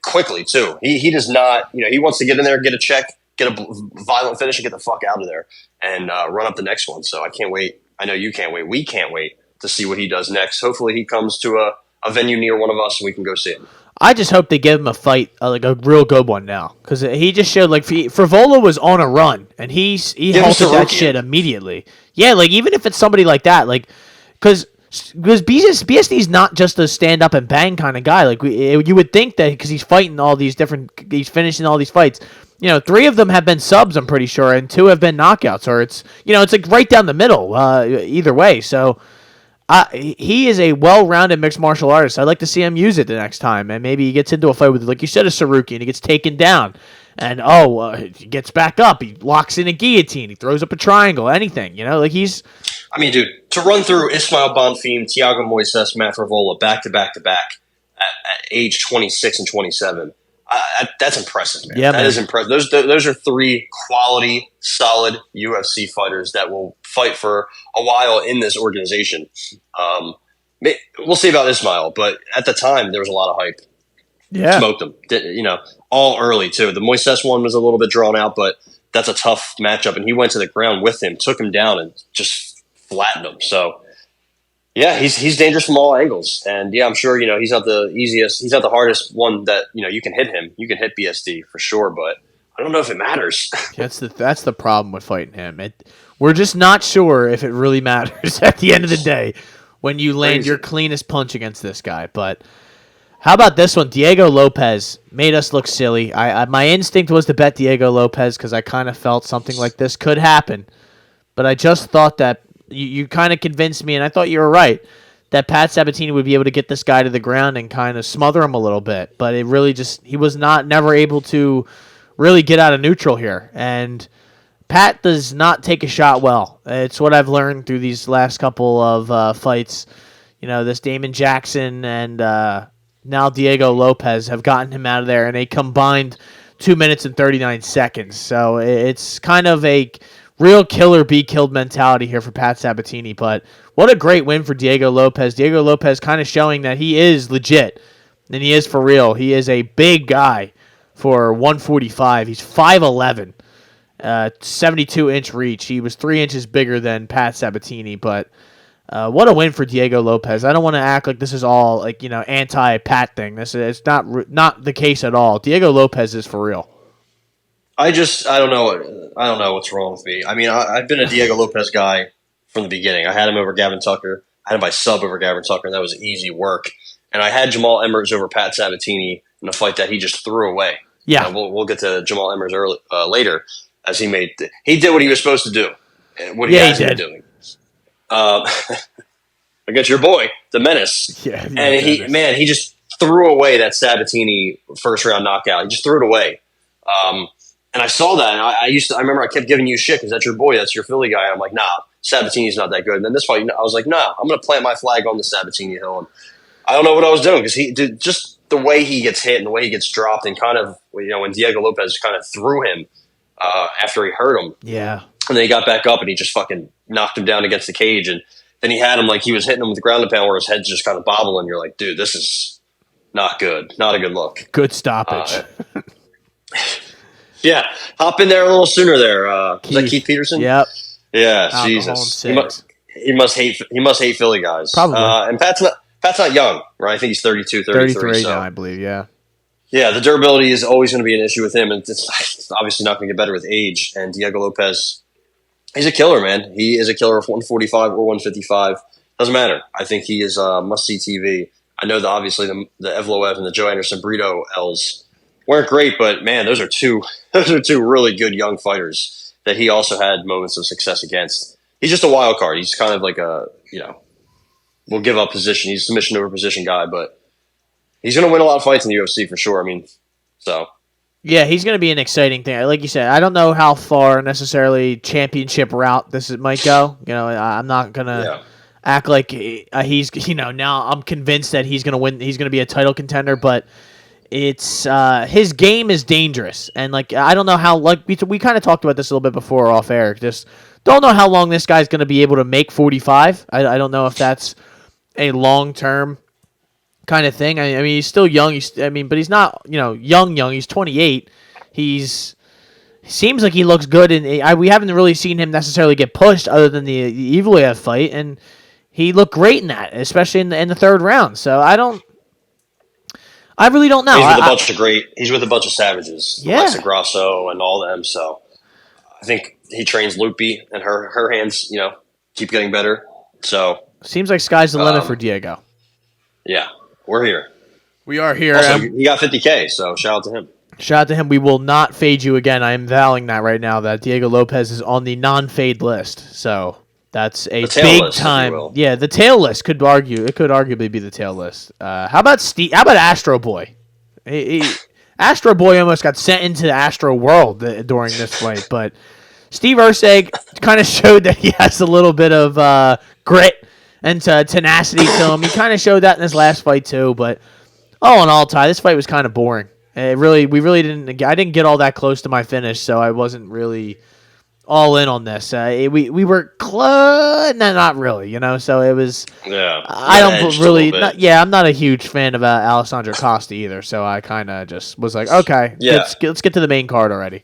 Quickly too. He does not. He wants to get in there, get a check, get a violent finish, and get the fuck out of there and run up the next one. So I can't wait. I know you can't wait. We can't wait to see what he does next. Hopefully he comes to a venue near one of us and we can go see him. I just hope they give him a fight, like a real good one now, because he just showed like Frivola was on a run and he halted that shit immediately. Yeah, like even if it's somebody like that, like because BSD's not just a stand up and bang kind of guy. Like you would think that because he's fighting he's finishing all these fights. 3 of them have been subs, I'm pretty sure, and 2 have been knockouts. Or it's like right down the middle, either way. So he is a well-rounded mixed martial artist. I'd like to see him use it the next time, and maybe he gets into a fight with, like you said, a Saruki, and he gets taken down, and he gets back up, he locks in a guillotine, he throws up a triangle, anything. Like he's. I mean, dude, to run through Ismael Bonfim, Thiago Moises, Matt Frivola back to back at age 26 and 27. That's impressive, man. Yeah, that is impressive. Those are 3 quality, solid UFC fighters that will fight for a while in this organization. We'll see about Ismail, but at the time there was a lot of hype. Yeah, smoked him. All early too. The Moises one was a little bit drawn out, but that's a tough matchup. And he went to the ground with him, took him down, and just flattened him. So. Yeah, he's dangerous from all angles, and I'm sure he's not the easiest, he's not the hardest one that you can hit him. You can hit BSD for sure, but I don't know if it matters. That's the problem with fighting him. We're just not sure if it really matters at the end of the day when you land your cleanest punch against this guy. But how about this one? Diego Lopez made us look silly. My instinct was to bet Diego Lopez because I kind of felt something like this could happen. But I just thought that you kind of convinced me, and I thought you were right, that Pat Sabatini would be able to get this guy to the ground and kind of smother him a little bit. But it really he was never able to really get out of neutral here. And Pat does not take a shot well. It's what I've learned through these last couple of fights. You know, this Damon Jackson and now Diego Lopez have gotten him out of there, and a combined 2 minutes and 39 seconds. So it's kind of a real killer be killed mentality here for Pat Sabatini. But what a great win for Diego Lopez. Diego Lopez kind of showing that he is legit, and he is for real. He is a big guy for 145. He's 5'11", 72-inch reach. He was 3 inches bigger than Pat Sabatini, but what a win for Diego Lopez. I don't want to act like this is all like, you know, anti-Pat thing. It's not the case at all. Diego Lopez is for real. I don't know what's wrong with me. I mean, I've been a Diego Lopez guy from the beginning. I had him over Gavin Tucker. I had him by sub over Gavin Tucker, and that was easy work. And I had Jamal Emmers over Pat Sabatini in a fight that he just threw away. Yeah, we'll get to Jamal Emmers later, as he did what he was supposed to do, what he has been doing. Against your boy, the Menace. Yeah, and he just threw away that Sabatini first round knockout. He just threw it away. And I saw that, and I remember I kept giving you shit because that's your boy, that's your Philly guy. And I'm like, nah, Sabatini's not that good. And then this fight, I was like, nah, I'm going to plant my flag on the Sabatini hill. And I don't know what I was doing because he did just the way he gets hit and the way he gets dropped, and kind of, you know, when Diego Lopez kind of threw him after he hurt him. Yeah. And then he got back up and he just fucking knocked him down against the cage. And then he had him like he was hitting him with the ground and pound where his head's just kind of bobbling. You're like, dude, this is not good. Not a good look. Good stoppage. Yeah, hop in there a little sooner there. Was that Keith Peterson? Yep. Yeah, Jesus. He must hate Philly guys. Probably. And Pat's not young, right? I think he's 32, 33 now, I believe, yeah. Yeah, the durability is always going to be an issue with him, and it's obviously not going to get better with age. And Diego Lopez, he's a killer, man. He is a killer of 145 or 155. Doesn't matter. I think he is must-see TV. I know that obviously the Evloev and the Joe Anderson Brito L's weren't great, but man, those are two really good young fighters that he also had moments of success against. He's just a wild card. He's kind of like we'll give up position. He's a submission over position guy, but he's going to win a lot of fights in the UFC for sure. I mean, so. Yeah, he's going to be an exciting thing. Like you said, I don't know how far necessarily championship route might go. You know, I'm not going to act like he's, you know, now I'm convinced that he's going to win. He's going to be a title contender, but it's his game is dangerous, and like I don't know how. Like we kind of talked about this a little bit before off air. Just don't know how long this guy's going to be able to make 45. I don't know if that's a long term kind of thing. I mean, he's still young. But he's not young. He's 28. Seems like he looks good, and we haven't really seen him necessarily get pushed other than the Evloev fight, and he looked great in that, especially in the third round. So I really don't know. He's with a bunch of savages, like Grasso and all them. So I think he trains Loopy, and her hands, keep getting better. So seems like sky's the limit for Diego. Yeah, we're here. We are here. Also, he got 50K, so shout out to him. Shout out to him. We will not fade you again. I am vowing that right now that Diego Lopez is on the non-fade list. So that's a big time. Yeah, the tail list could arguably be the tail list. How about Astro Boy? Astro Boy almost got sent into the Astro world during this fight, but Steve Erceg kind of showed that he has a little bit of grit and tenacity to him. He kind of showed that in his last fight too, but all in all, Ty, this fight was kind of boring. I didn't get all that close to my finish, so I wasn't really all in on this. We were close, not really, So it was. Yeah. I don't really. I'm not a huge fan of Alessandro Costa either, so I kind of just was like, okay, let's get to the main card already.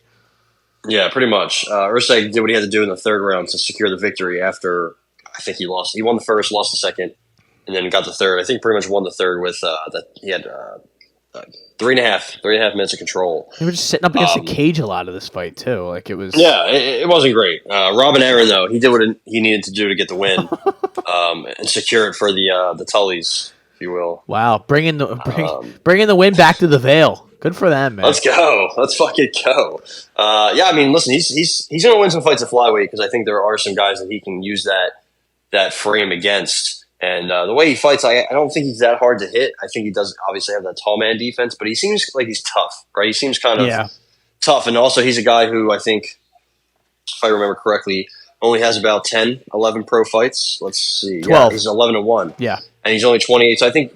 Yeah, pretty much. Erceg did what he had to do in the third round to secure the victory. After I think he lost. He won the first, lost the second, and then got the third. I think pretty much won the third with that he had 3.5 minutes of control. They were just sitting up against the cage a lot of this fight too. Like it was. Yeah, it wasn't great. Robin Aaron though, he did what he needed to do to get the win, and secure it for the Tullys, if you will. Wow, bringing the win back to the Vale. Good for them, man. Let's go. Let's fucking go. Yeah, I mean, listen, he's going to win some fights at flyweight because I think there are some guys that he can use that frame against. And the way he fights, I don't think he's that hard to hit. I think he does obviously have that tall man defense, but he seems like he's tough, right? He seems kind of tough. And also he's a guy who I think, if I remember correctly, only has about 10, 11 pro fights. Let's see. 12. Yeah, he's 11-1. Yeah. And he's only 28. So I think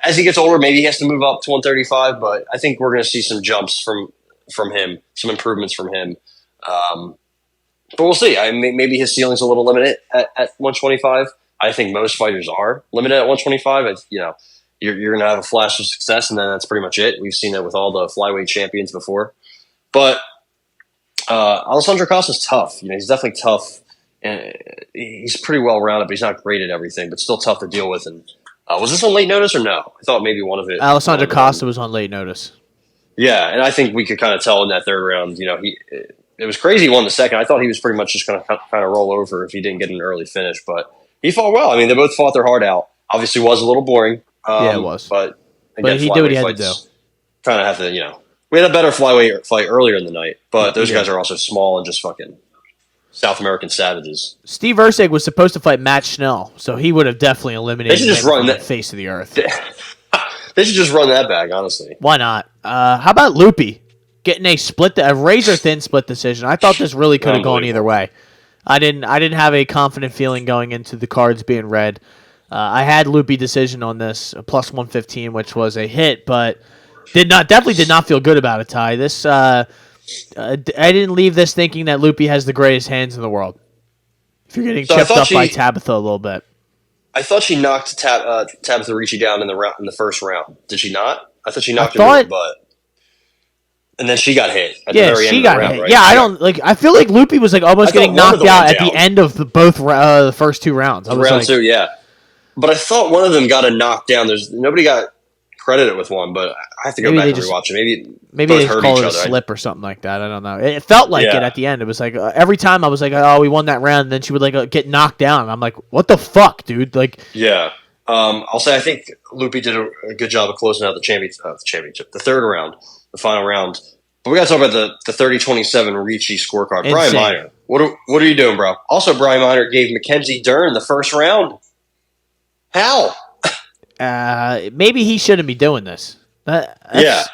as he gets older, maybe he has to move up to 135, but I think we're going to see some jumps from him, some improvements from him. But we'll see. Maybe his ceiling's a little limited at 125. I think most fighters are limited at 125. You're going to have a flash of success, and then that's pretty much it. We've seen that with all the flyweight champions before. But Alessandro Costa's tough. He's definitely tough, and he's pretty well rounded, but he's not great at everything, but still tough to deal with. And was this on late notice or no? I thought maybe one of it. Alessandro Costa was on late notice. Yeah, and I think we could kind of tell in that third round. It was crazy he won the second. I thought he was pretty much just going to kind of roll over if he didn't get an early finish, but he fought well. I mean, they both fought their heart out. Obviously, it was a little boring. Yeah, it was. But again, he did what he had to do. Kind of have to, we had a better flyweight fight earlier in the night, but those guys are also small and just fucking South American savages. Steve Erceg was supposed to fight Matt Schnell, so he would have definitely eliminated him from the face of the earth. They should just run that back, honestly. Why not? How about Loopy getting a razor-thin split decision? I thought this really could have gone either way. I didn't have a confident feeling going into the cards being read. I had Loopy decision on this, a plus 115, which was a hit, but definitely did not feel good about it, Ty. This I didn't leave this thinking that Loopy has the greatest hands in the world. If you're getting chipped up by Tabitha a little bit. I thought she knocked Tabitha Ricci down in the first round. Did she not? I thought she knocked her in the butt. And then she got hit at the very end of the round, hit. Right? Yeah, I feel like Loopy was almost getting knocked out at the end of the first two rounds. Round two, yeah. But I thought one of them got a knockdown. Nobody got credited with one, but I have to go back and rewatch it. Maybe they just called it a slip or something like that. I don't know. It felt like it at the end. It was like every time I was like, "Oh, we won that round," and then she would get knocked down. And I'm like, "What the fuck, dude?" Yeah. I'll say I think Loopy did a good job of closing out the championship, the third round, the final round. But we got to talk about the 30-27 Ricci scorecard. Insane. Brian Miner, what are you doing, bro? Also, Brian Miner gave Mackenzie Dern the first round. How? Maybe he shouldn't be doing this. Yeah.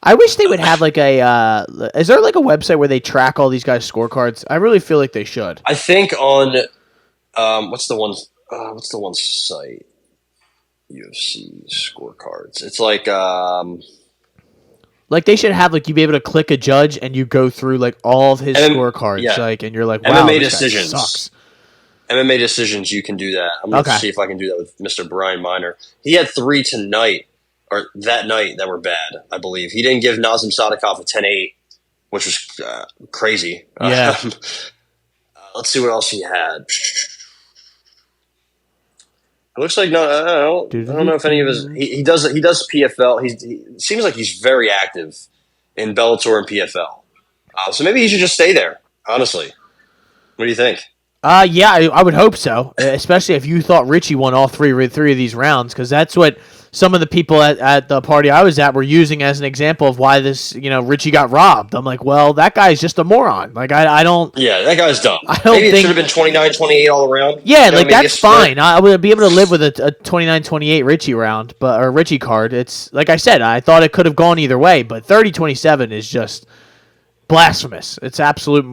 I wish they would have is there a website where they track all these guys' scorecards? I really feel like they should. I think on what's the one site? UFC scorecards. It's like they should have you be able to click a judge and you go through all of his scorecards and you're like, wow, MMA this decisions guy sucks. MMA decisions, you can do that. I'm going to see if I can do that with Mr. Brian Miner. He had 3 tonight, or that night, that were bad, I believe. He didn't give Nazem Sadikov a 10-8, which was crazy. Yeah. Let's see what else he had. It looks like I don't know if any of his he does PFL. He seems like he's very active in Bellator and PFL. So maybe he should just stay there. Honestly, what do you think? Yeah, I would hope so. Especially if you thought Ricci won all three of these rounds, because that's what some of the people at the party I was at were using as an example of why this Ricci got robbed. I'm like, well, that guy's just a moron. I don't. Yeah, that guy's dumb. Maybe it should have been 29-28 all around. Yeah, that's fine. I would be able to live with a 29-28 Ricci round, or Ricci card. It's like I said, I thought it could have gone either way, but 30-27 is just blasphemous. It's absolute.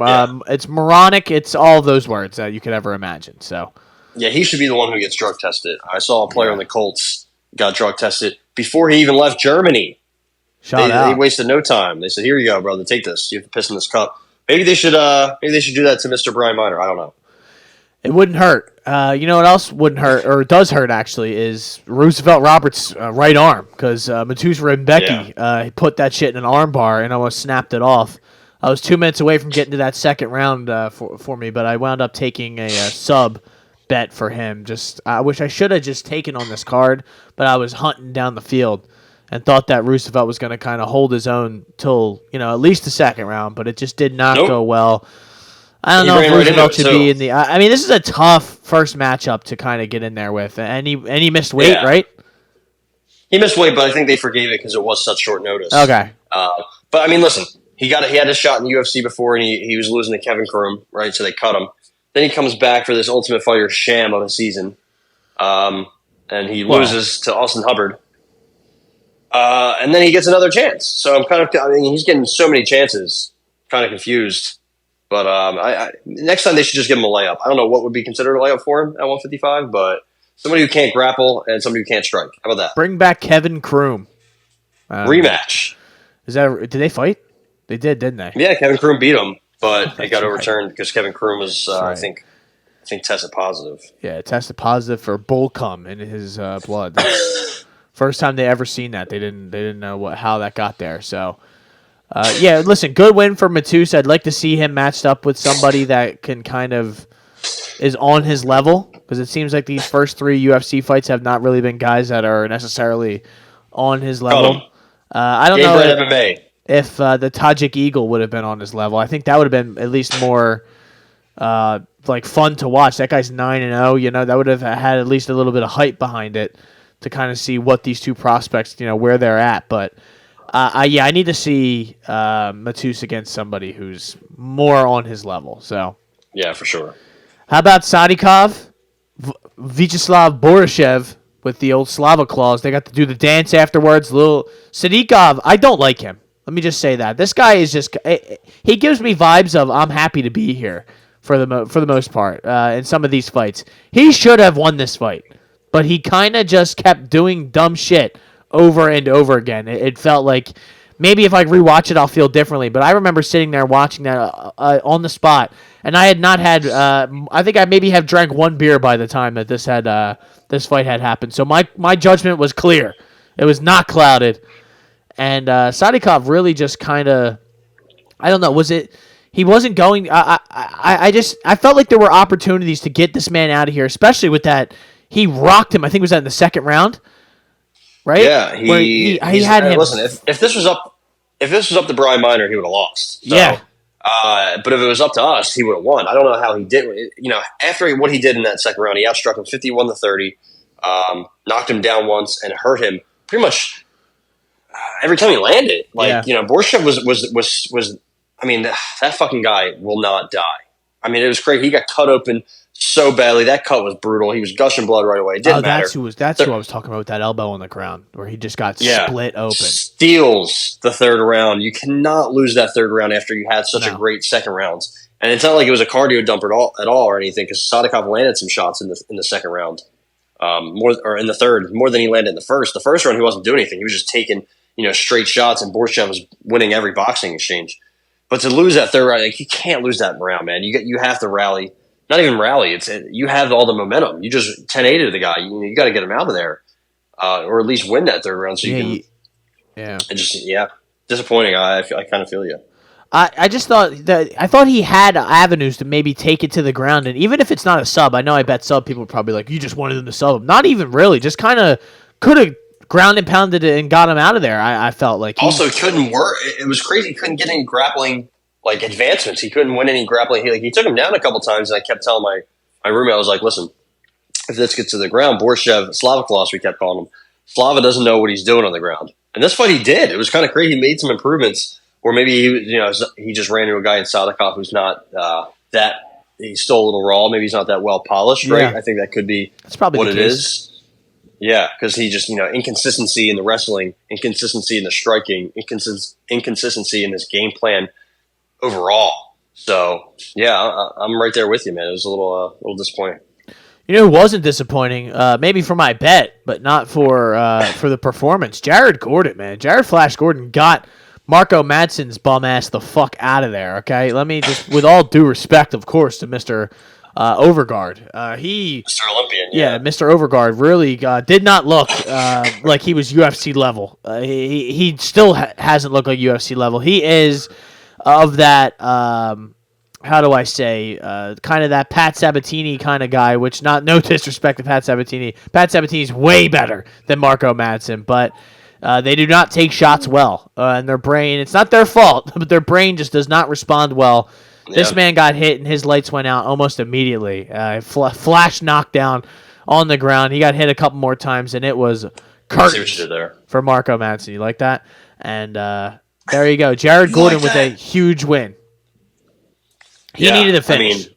It's moronic. It's all those words that you could ever imagine. So. Yeah, he should be the one who gets drug tested. I saw a player on the Colts got drug tested before he even left Germany. They wasted no time. They said, "Here you go, brother. Take this. You have to piss in this cup." Maybe they should do that to Mr. Brian Miner. I don't know. It wouldn't hurt. You know what else wouldn't hurt, or does hurt actually, is Roosevelt Roberts' right arm, because Matus Rebecki put that shit in an arm bar and almost snapped it off. I was 2 minutes away from getting to that second round for me, but I wound up taking a sub bet for him. Just I wish I should have just taken on this card, but I was hunting down the field and thought that Roosevelt was going to kind of hold his own till, at least the second round, but it just did not go well. I don't know if Roosevelt should be in the... I mean, this is a tough first matchup to kind of get in there with, and he missed weight, right? He missed weight, but I think they forgave it because it was such short notice. Okay. But, I mean, listen, he had a shot in the UFC before, and he was losing to Kevin Croom, right? So they cut him. Then he comes back for this Ultimate Fighter sham of a season, and he loses to Austin Hubbard. And then he gets another chance. So he's getting so many chances, kind of confused. But next time they should just give him a layup. I don't know what would be considered a layup for him at 155, but somebody who can't grapple and somebody who can't strike. How about that? Bring back Kevin Croom. Rematch. Did they fight? They did, didn't they? Yeah, Kevin Croom beat him, but it got overturned because Kevin Croom was, I think, tested positive. Yeah, tested positive for bull cum in his blood. First time they ever seen that. They didn't know how that got there. So, listen, good win for Matus. I'd like to see him matched up with somebody that can kind of is on his level, because it seems like these first 3 UFC fights have not really been guys that are necessarily on his level. I don't know if the Tajik Eagle would have been on his level. I think that would have been at least more fun to watch. That guy's 9-0. That would have had at least a little bit of hype behind it to kind of see what these two prospects, where they're at. But I need to see Matus against somebody who's more on his level. So yeah, for sure. How about Sadikov, Vyacheslav Borishev with the old Slava clause? They got to do the dance afterwards. Little Sadikov, I don't like him. Let me just say that this guy is he gives me vibes of I'm happy to be here for the most part in some of these fights. He should have won this fight, but he kind of just kept doing dumb shit over and over again. It felt like maybe if I rewatch it, I'll feel differently. But I remember sitting there watching that on the spot, and I had not had. I think I maybe have drank 1 beer by the time that this fight had happened. So my judgment was clear. It was not clouded. And Sadikov really just kind of, I don't know, was it? He wasn't going. I felt like there were opportunities to get this man out of here, especially with that. He rocked him. I think it was that in the second round, right? Yeah, he had him. Listen, if this was up to Brian Miner, he would have lost. So, yeah. But if it was up to us, he would have won. I don't know how he did. After what he did in that second round, he outstruck him 51-30, knocked him down once, and hurt him pretty much every time he landed. Borshev was. I mean, that fucking guy will not die. I mean, it was crazy. He got cut open so badly. That cut was brutal. He was gushing blood right away. It didn't matter. That's who I was talking about with that elbow on the ground, where he just got split open. Steals the third round. You cannot lose that third round after you had such a great second round. And it's not like it was a cardio dump at all or anything, because Sadikov landed some shots in the second round, in the third, more than he landed in the first. The first round, he wasn't doing anything. He was just taking straight shots, and Borshev was winning every boxing exchange. But to lose that third round, you can't lose that round, man. You have to rally. Not even rally. You have all the momentum. You just 10-8 the guy. You got to get him out of there, or at least win that third round. So you can. Yeah. Disappointing. I kind of feel you. I just thought he had avenues to maybe take it to the ground, and even if it's not a sub, I know I bet sub people would probably like, you just wanted him to sub him. Not even really. Just kind of could have ground and pounded it and got him out of there. I felt like also couldn't work. It was crazy. He couldn't get any grappling advancements. He couldn't win any grappling. He took him down a couple times, and I kept telling my roommate, I was like, listen, if this gets to the ground, Borshev, Slavaklos, we kept calling him, Slava doesn't know what he's doing on the ground. And this fight he did. It was kind of crazy. He made some improvements, or maybe he just ran into a guy in Sadikov who's not he's still a little raw. Maybe he's not that well polished, right? I think that could be probably what it is. Yeah, because he just, inconsistency in the wrestling, inconsistency in the striking, inconsistency in his game plan overall. So, yeah, I'm right there with you, man. It was a little disappointing. Who wasn't disappointing? Maybe for my bet, but not for the performance. Jared Gordon, man. Jared Flash Gordon got Marco Madsen's bum ass the fuck out of there, okay? Let me just, with all due respect, of course, to Mr. Overguard. Mr. Olympian, yeah, Mr. Overguard really did not look like he was UFC level. He still hasn't looked like UFC level. He is of that how do I say, kind of that Pat Sabatini kind of guy, which no disrespect to Pat Sabatini. Pat Sabatini's way better than Marco Madsen, but they do not take shots well. And their brain, it's not their fault, but their brain just does not respond well. Yeah. This man got hit and his lights went out almost immediately. Flash knockdown on the ground. He got hit a couple more times, and it was curtains for Marco Madsen. You like that? And there you go. Jared Gordon with a huge win. He needed a finish.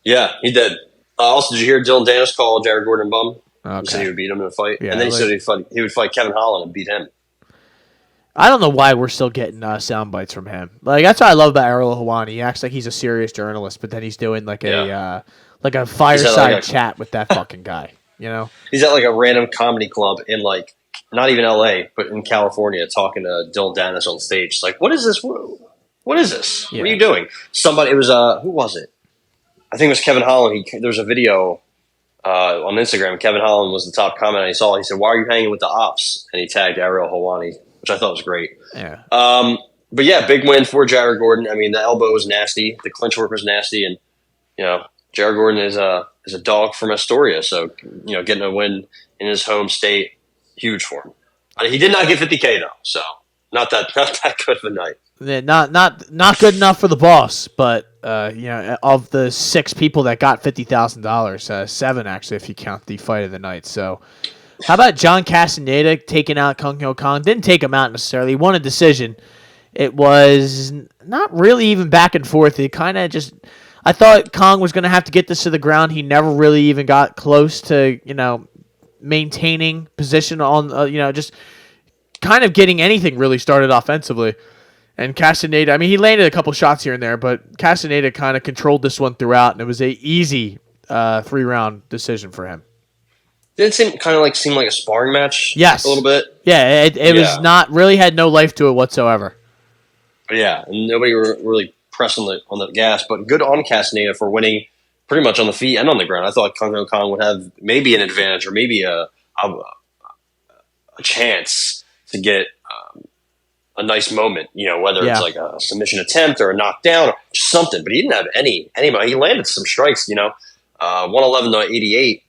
Yeah, he did. Also, did you hear Dylan Dennis call Jared Gordon bum? Okay. He said he would beat him in a fight. Yeah, and then he said he would fight Kevin Holland and beat him. I don't know why we're still getting sound bites from him. Like, that's what I love about Ariel Helwani. He acts like he's a serious journalist, but then he's doing like a fireside chat with that fucking guy. You know, he's at like a random comedy club in like not even L.A. but in California, talking to Dylan Dennis on stage. It's like, what is this? What is this? Yeah. What are you doing? Somebody, it was, who was it? I think it was Kevin Holland. There was a video on Instagram. Kevin Holland was the top comment I saw. He said, "Why are you hanging with the ops?" And he tagged Ariel Helwani, which I thought was great. Yeah. But yeah, big win for Jared Gordon. I mean, the elbow was nasty. The clinch work was nasty. And, you know, Jared Gordon is a dog from Astoria. So, you know, getting a win in his home state, huge for him. He did not get 50K though. So not that good of a night. Not good enough for the boss, but you know, of the 6 people that got $50,000, 7 actually, if you count the fight of the night. So, how about John Castaneda taking out Kung Ho Kong? Didn't take him out necessarily. He won a decision. It was not really even back and forth. It kind of just. I thought Kong was going to have to get this to the ground. He never really even got close to, you know, maintaining position on, you know, just kind of getting anything really started offensively. And Castaneda, I mean, he landed a couple shots here and there, but Castaneda kind of controlled this one throughout, and it was a easy 3-round decision for him. Did it seem like a sparring match? Yes. A little bit? Yeah, it was not, really had no life to it whatsoever. Yeah, and nobody really pressed on the gas, but good on Castaneda for winning pretty much on the feet and on the ground. I thought Kung Ho Kong would have maybe an advantage or maybe a chance to get a nice moment, you know, whether it's like a submission attempt or a knockdown or something, but he didn't have any. He landed some strikes, you know, 111-88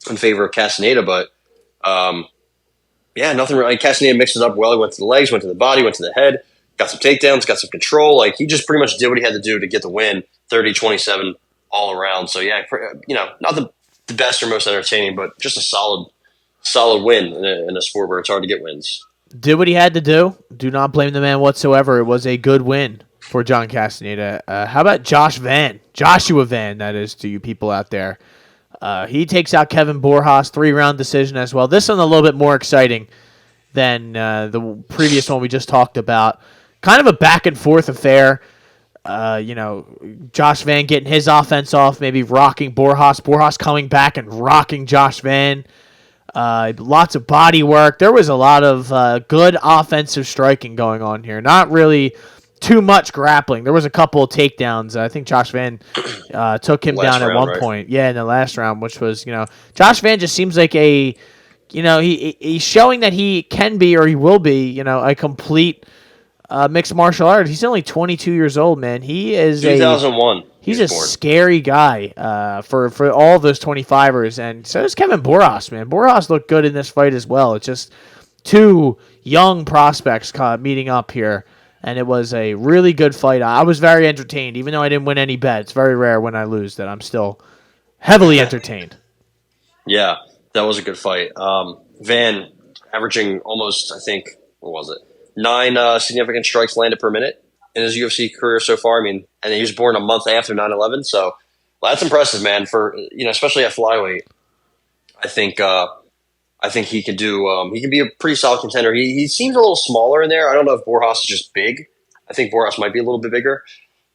in favor of Castaneda, but nothing really. Castaneda mixed it up well. He went to the legs, went to the body, went to the head, got some takedowns, got some control. Like, he just pretty much did what he had to do to get the win, 30-27 all around. So yeah, you know, not the best or most entertaining, but just a solid win in a sport where it's hard to get wins. Did what he had to do. Do not blame the man whatsoever. It was a good win for John Castaneda. How about Joshua Van, that is, to you people out there. He takes out Kevin Borjas, 3-round decision as well. This one a little bit more exciting than the previous one we just talked about. Kind of a back-and-forth affair. You know, Josh Van getting his offense off, maybe rocking Borjas. Borjas coming back and rocking Josh Van. Lots of body work. There was a lot of good offensive striking going on here. Not really too much grappling. There was a couple of takedowns. I think Josh Van took him down at one point. Yeah, in the last round, which was, you know, Josh Van just seems like he's showing that he can be or he will be, you know, a complete mixed martial artist. He's only 22 years old, man. He is 2001. He's a scary guy for all those 25ers, and so does Kevin Borjas, man. Borjas looked good in this fight as well. It's just 2 young prospects meeting up here, and it was a really good fight. I was very entertained, even though I didn't win any bets. It's very rare when I lose that I'm still heavily entertained. Yeah, that was a good fight. Van averaging almost, I think, what was it, 9 significant strikes landed per minute in his UFC career so far. I mean, and he was born a month after 9/11, so that's impressive, man. For, you know, especially at flyweight, I think he can do. He can be a pretty solid contender. He seems a little smaller in there. I don't know if Borjas is just big. I think Borjas might be a little bit bigger,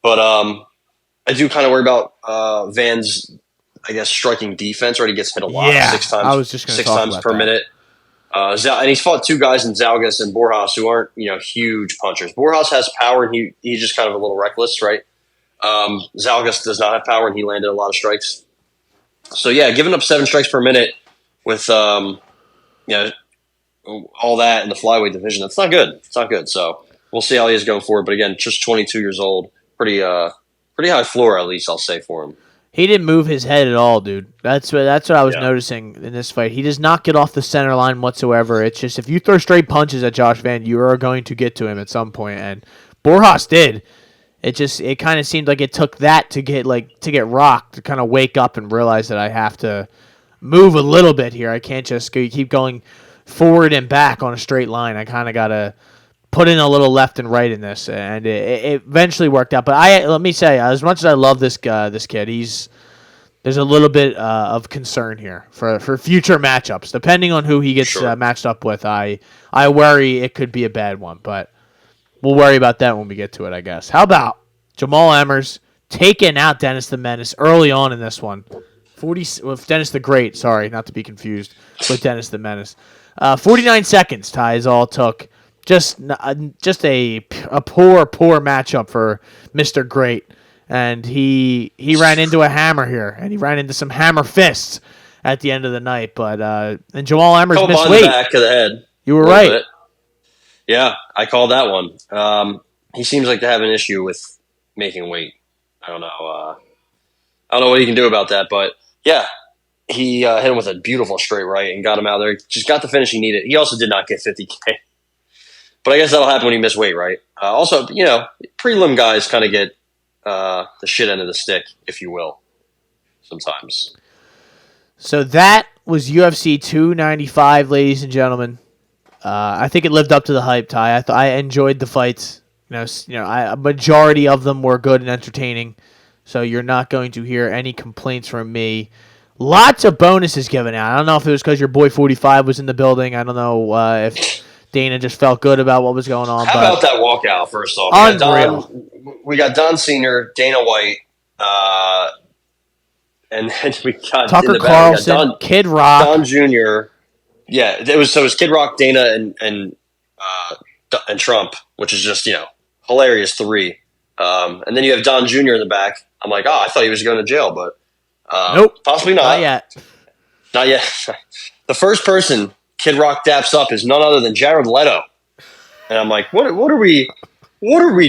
but I do kind of worry about Van's, I guess, striking defense. Right, he gets hit a lot, 6 times. I was just 6 times per minute. And he's fought 2 guys in Zalgas and Borjas who aren't, you know, huge punchers. Borjas has power, and he's just kind of a little reckless, right? Zalgas does not have power, and he landed a lot of strikes. So yeah, giving up 7 strikes per minute with all that in the flyweight division, that's not good. It's not good. So we'll see how he is going forward. But again, just 22 years old, pretty pretty high floor, at least I'll say for him. He didn't move his head at all, dude. That's what I was noticing in this fight. He does not get off the center line whatsoever. It's just if you throw straight punches at Josh Van, you are going to get to him at some point, and Borjas did. It kind of seemed like it took that to get rocked, to kind of wake up and realize that I have to move a little bit here. I can't just keep going forward and back on a straight line. I kind of got to put in a little left and right in this, and it eventually worked out. But let me say, as much as I love this kid, there's a little bit of concern here for future matchups. Depending on who he gets matched up with, I worry it could be a bad one, but we'll worry about that when we get to it, I guess. How about Jamal Emmers taking out Dennis the Menace early on in this one? With Dennis the Great, sorry, not to be confused with Dennis the Menace. 49 seconds, Ty, is all it took. Just a poor matchup for Mr. Great, and he ran into a hammer here, and he ran into some hammer fists at the end of the night. But and Jamal Emmers missed weight. Back of the head. You were right. Bit. Yeah, I called that one. He seems like to have an issue with making weight. I don't know. I don't know what he can do about that, but yeah, he hit him with a beautiful straight right and got him out there. Just got the finish he needed. He also did not get 50K. But I guess that'll happen when you miss weight, right? Also, prelim guys kind of get the shit end of the stick, if you will, sometimes. So that was UFC 295, ladies and gentlemen. I think it lived up to the hype, Ty. I enjoyed the fights. A majority of them were good and entertaining. So you're not going to hear any complaints from me. Lots of bonuses given out. I don't know if it was because your boy 45 was in the building. I don't know if Dana just felt good about what was going on. How about that walkout, first off? Unreal. We got Don Sr., Dana White, and then we got Tucker Carlson, Kid Rock. Don Jr. Yeah, it was Kid Rock, Dana, and Trump, which is just, hilarious three. And then you have Don Jr. in the back. I'm like, I thought he was going to jail, but nope. Possibly not. Not yet. The first person Kid Rock daps up is none other than Jared Leto. And I'm like, what are we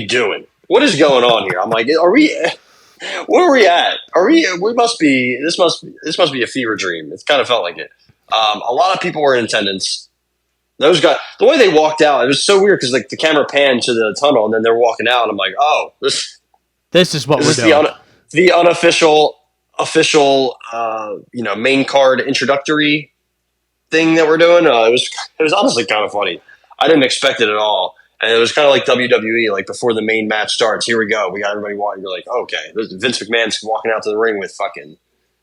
doing? What is going on here? I'm like, where are we at? This must be a fever dream. It kind of felt like it. A lot of people were in attendance. Those guys, the way they walked out, it was so weird because the camera panned to the tunnel and then they're walking out and I'm like, this is what we're doing. The unofficial, main card introductory thing that we're doing. It was honestly kind of funny. I didn't expect it at all, and it was kind of like WWE. Like before the main match starts, here we go. We got everybody walking. You're like, okay, Vince McMahon's walking out to the ring with fucking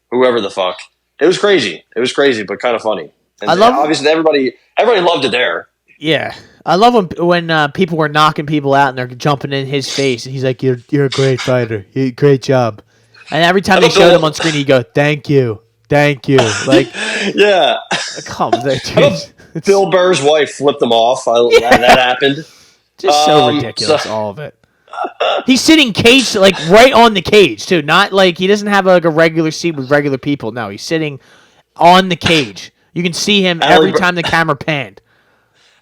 whoever the fuck. It was crazy, but kind of funny. And obviously everybody loved it there. Yeah, I love when people were knocking people out and they're jumping in his face, and he's like, "You're a great fighter. Great job." And every time they showed him on screen, he'd go, "Thank you." Like, yeah. Come on, dude. Bill Burr's wife flipped him off. That happened. Just so ridiculous, all of it. He's sitting caged, right on the cage, too. Not like he doesn't have a regular seat with regular people. No, he's sitting on the cage. You can see him every time the camera panned.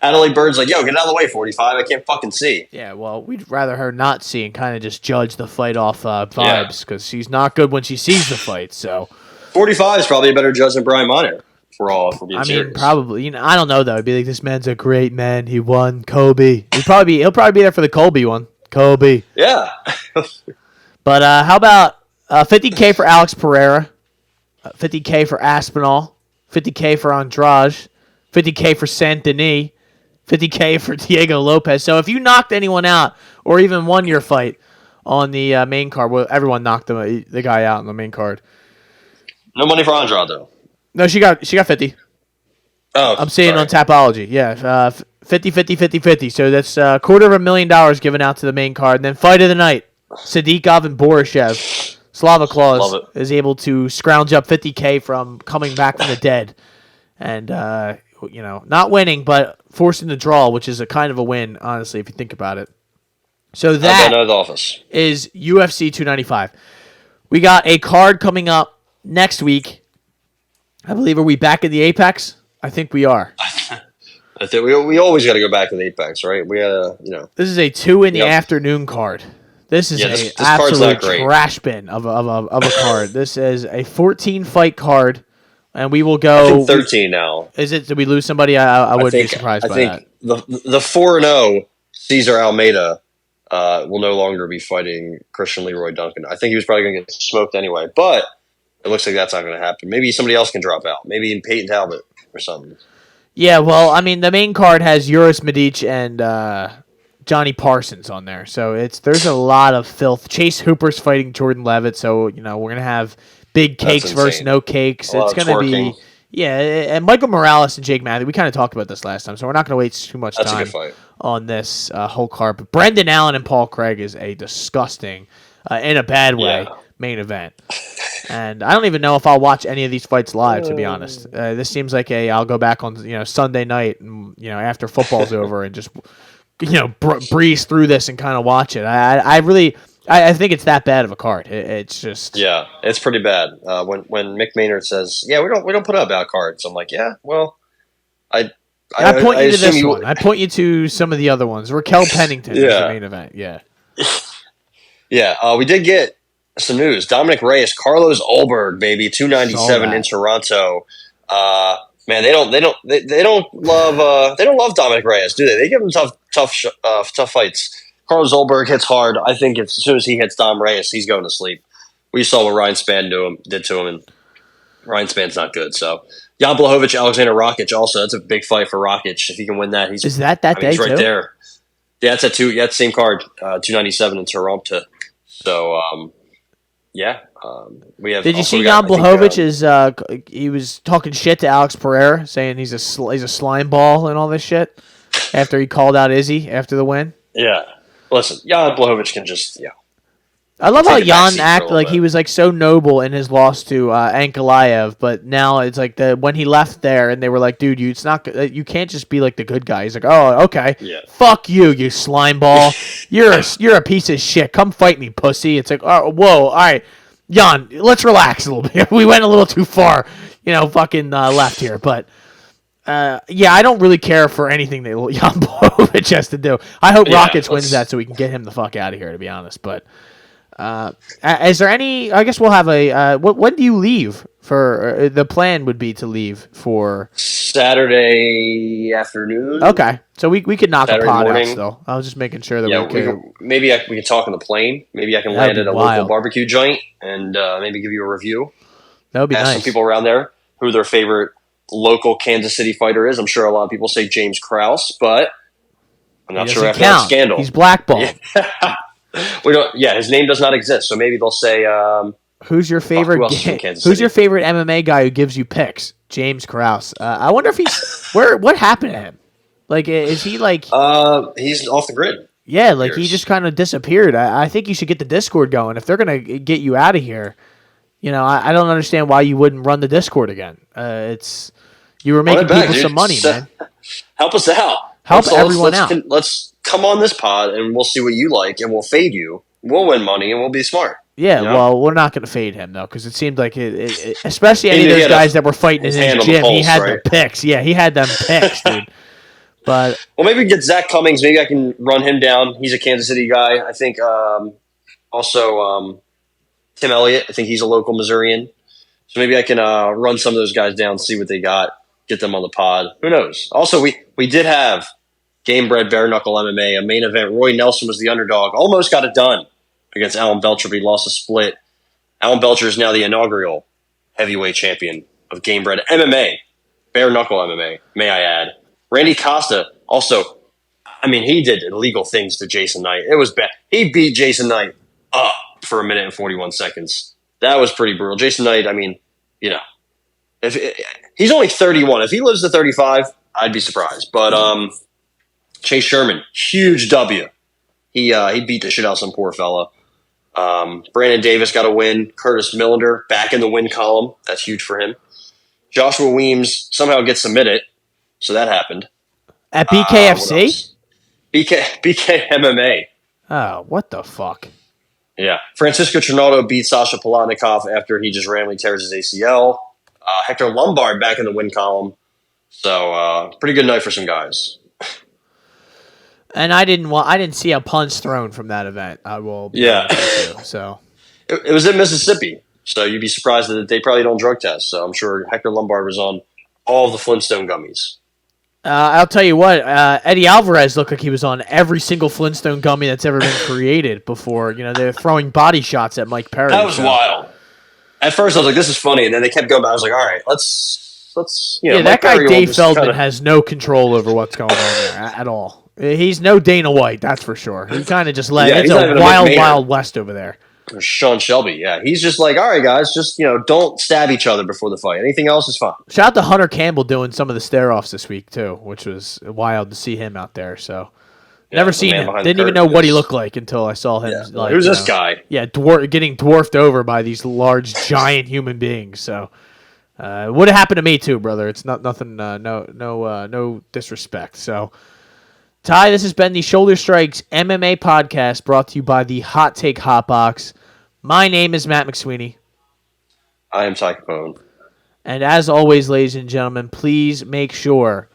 Adelaide Bird's like, yo, get out of the way, 45. I can't fucking see. Yeah, well, we'd rather her not see and kind of just judge the fight off vibes because she's not good when she sees the fight, so... 45 is probably a better judge than Brian Minor for being serious. Probably. I don't know though. It'd be like, this man's a great man. He won Kobe. He'll probably be there for the Kobe one. Kobe. Yeah. But how about $50K for Alex Pereira, $50K for Aspinall, $50K for Andrade, $50K for Saint Denis, $50K for Diego Lopez. So if you knocked anyone out or even won your fight on the main card, well, everyone knocked the guy out on the main card. No money for Andrade, though. No, she got 50. Oh, I'm seeing on Tapology. Yeah, 50. So that's $250,000 given out to the main card. And then fight of the night, Sadikov and Borishev. Slava Claus is able to scrounge up $50K from coming back from the dead. And, not winning, but forcing the draw, which is a kind of a win, honestly, if you think about it. So that is UFC 295. We got a card coming up next week. I believe, are we back in the Apex? I think we are. I think we always got to go back to the Apex, right? We This is a 2 in the afternoon card. This is this an card's not absolute great. trash bin of a card. This is a 14-fight card, and we will go. I think 13 now. Is it? Did we lose somebody? I wouldn't be surprised by that. I think the 4-0 Cesar Almeida will no longer be fighting Christian Leroy Duncan. I think he was probably going to get smoked anyway, but it looks like that's not going to happen. Maybe somebody else can drop out. Maybe Peyton Talbot or something. Yeah, well, I mean, the main card has Uris Medic and Johnny Parsons on there, so there's a lot of filth. Chase Hooper's fighting Jordan Levitt, so we're gonna have big cakes versus no cakes. It's gonna be and Michael Morales and Jake Matthews. We kind of talked about this last time, so we're not gonna waste too much time on this whole card. But Brendan Allen and Paul Craig is a disgusting, in a bad way, main event. And I don't even know if I'll watch any of these fights live, to be honest. This seems like I'll go back on Sunday night, and, after football's over, and just breeze through this and kind of watch it. I think it's that bad of a card. It's just it's pretty bad. When Mick Maynard says, we don't put out bad cards, I'm like, well, I point you to this one. I point you to some of the other ones. Raquel Pennington is the main event. We did get some news. Dominic Reyes, Carlos Ulberg, baby, 297 in Toronto. Man, they don't love Dominic Reyes, do they? They give him tough fights. Carlos Ulberg hits hard. I think as soon as he hits Dom Reyes, he's going to sleep. We saw what Ryan Spann did to him, and Ryan Spann's not good. So Jan Blachowicz, Alexander Rakic, also that's a big fight for Rakic. If he can win that, he's day he's right too? there. Yeah, it's the same card, 297 in Toronto. So we have. Did you see Jan Blachowicz he was talking shit to Alex Pereira, saying he's a slime ball and all this shit after he called out Izzy after the win? Yeah. Listen, Jan Blachowicz can just I love how Jan acted like he was so noble in his loss to Ankalaev, but now it's like when he left there and they were like, dude, you can't just be like the good guy. He's like, oh, okay, fuck you slime ball, you're a piece of shit. Come fight me, pussy. It's like, oh, whoa, all right, Jan, let's relax a little bit. We went a little too far, fucking left here, but. I don't really care for anything that Jan Blachowicz has to do. I hope Rakic wins that so we can get him the fuck out of here, to be honest. But is there any? I guess we'll have a. When do you leave? For the plan would be to leave for Saturday afternoon. Okay, so we could knock Saturday a pod morning. out still. I was just making sure that we could. Maybe we can talk on the plane. Maybe I can land at a local barbecue joint and maybe give you a review. That would be nice. Ask some people around there who their favorite local Kansas City fighter is. I'm sure a lot of people say James Krause, but I'm not sure after that scandal. He's blackballed. His name does not exist. So maybe they'll say who's your favorite your favorite MMA guy who gives you picks? James Krause. I wonder if he's what happened to him? Like, is he like he's off the grid. Yeah, he just kind of disappeared. I think you should get the Discord going. If they're going to get you out of here, I don't understand why you wouldn't run the Discord again. You were making people some money, man. Help us out. Help everyone out. Let's come on this pod, and we'll see what you like, and we'll fade you. We'll win money, and we'll be smart. Yeah, well, we're not going to fade him, though, because it seemed like especially any of those guys that were fighting in his gym, he had the picks. Yeah, he had them picks, dude. But maybe we get Zach Cummings. Maybe I can run him down. He's a Kansas City guy. I think also Tim Elliott. I think he's a local Missourian. So maybe I can run some of those guys down, see what they got, get them on the pod. Who knows? Also, we did have Game Bred Bare Knuckle MMA, a main event. Roy Nelson was the underdog. Almost got it done against Alan Belcher, but he lost a split. Alan Belcher is now the inaugural heavyweight champion of Game Bred MMA. Bare Knuckle MMA, may I add. Randy Costa also, he did illegal things to Jason Knight. It was bad. He beat Jason Knight up for 1 minute and 41 seconds. That was pretty brutal. Jason Knight, if he's only 31. If he lives to 35, I'd be surprised. But Chase Sherman, huge W. He beat the shit out of some poor fella. Brandon Davis got a win. Curtis Millender back in the win column. That's huge for him. Joshua Weems somehow gets submitted. So that happened. At BKFC? BK MMA. Oh, what the fuck? Yeah. Francisco Trinaldo beat Sasha Palatnikov after he just randomly tears his ACL. Hector Lombard back in the win column. So pretty good night for some guys. And I didn't see a punch thrown from that event. I will. Yeah. So It was in Mississippi, so you'd be surprised that they probably don't drug test. So I'm sure Hector Lombard was on all of the Flintstone gummies. I'll tell you what, Eddie Alvarez looked like he was on every single Flintstone gummy that's ever been created before. They're throwing body shots at Mike Perry. That was wild. At first, I was like, "This is funny," and then they kept going. But I was like, "All right, let's." That Mike guy Perry Dave Feldman has no control over what's going on there at all. He's no Dana White, that's for sure. He kind of just it's a wild west over there. Sean Shelby, yeah, he's just like, all right, guys, just don't stab each other before the fight. Anything else is fine. Shout out to Hunter Campbell doing some of the stare-offs this week too, which was wild to see him out there. So never seen him. Didn't even know what he looked like until I saw him. Yeah. Who's this guy? Yeah, getting dwarfed over by these large, giant human beings. So it would have happened to me too, brother. It's nothing. No disrespect. So. Ty, this has been the Shoulder Strikes MMA Podcast brought to you by the Hot Take Hotbox. My name is Matt McSweeney. I am Ty Capone. And as always, ladies and gentlemen, please make sure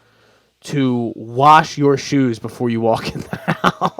to wash your shoes before you walk in the house.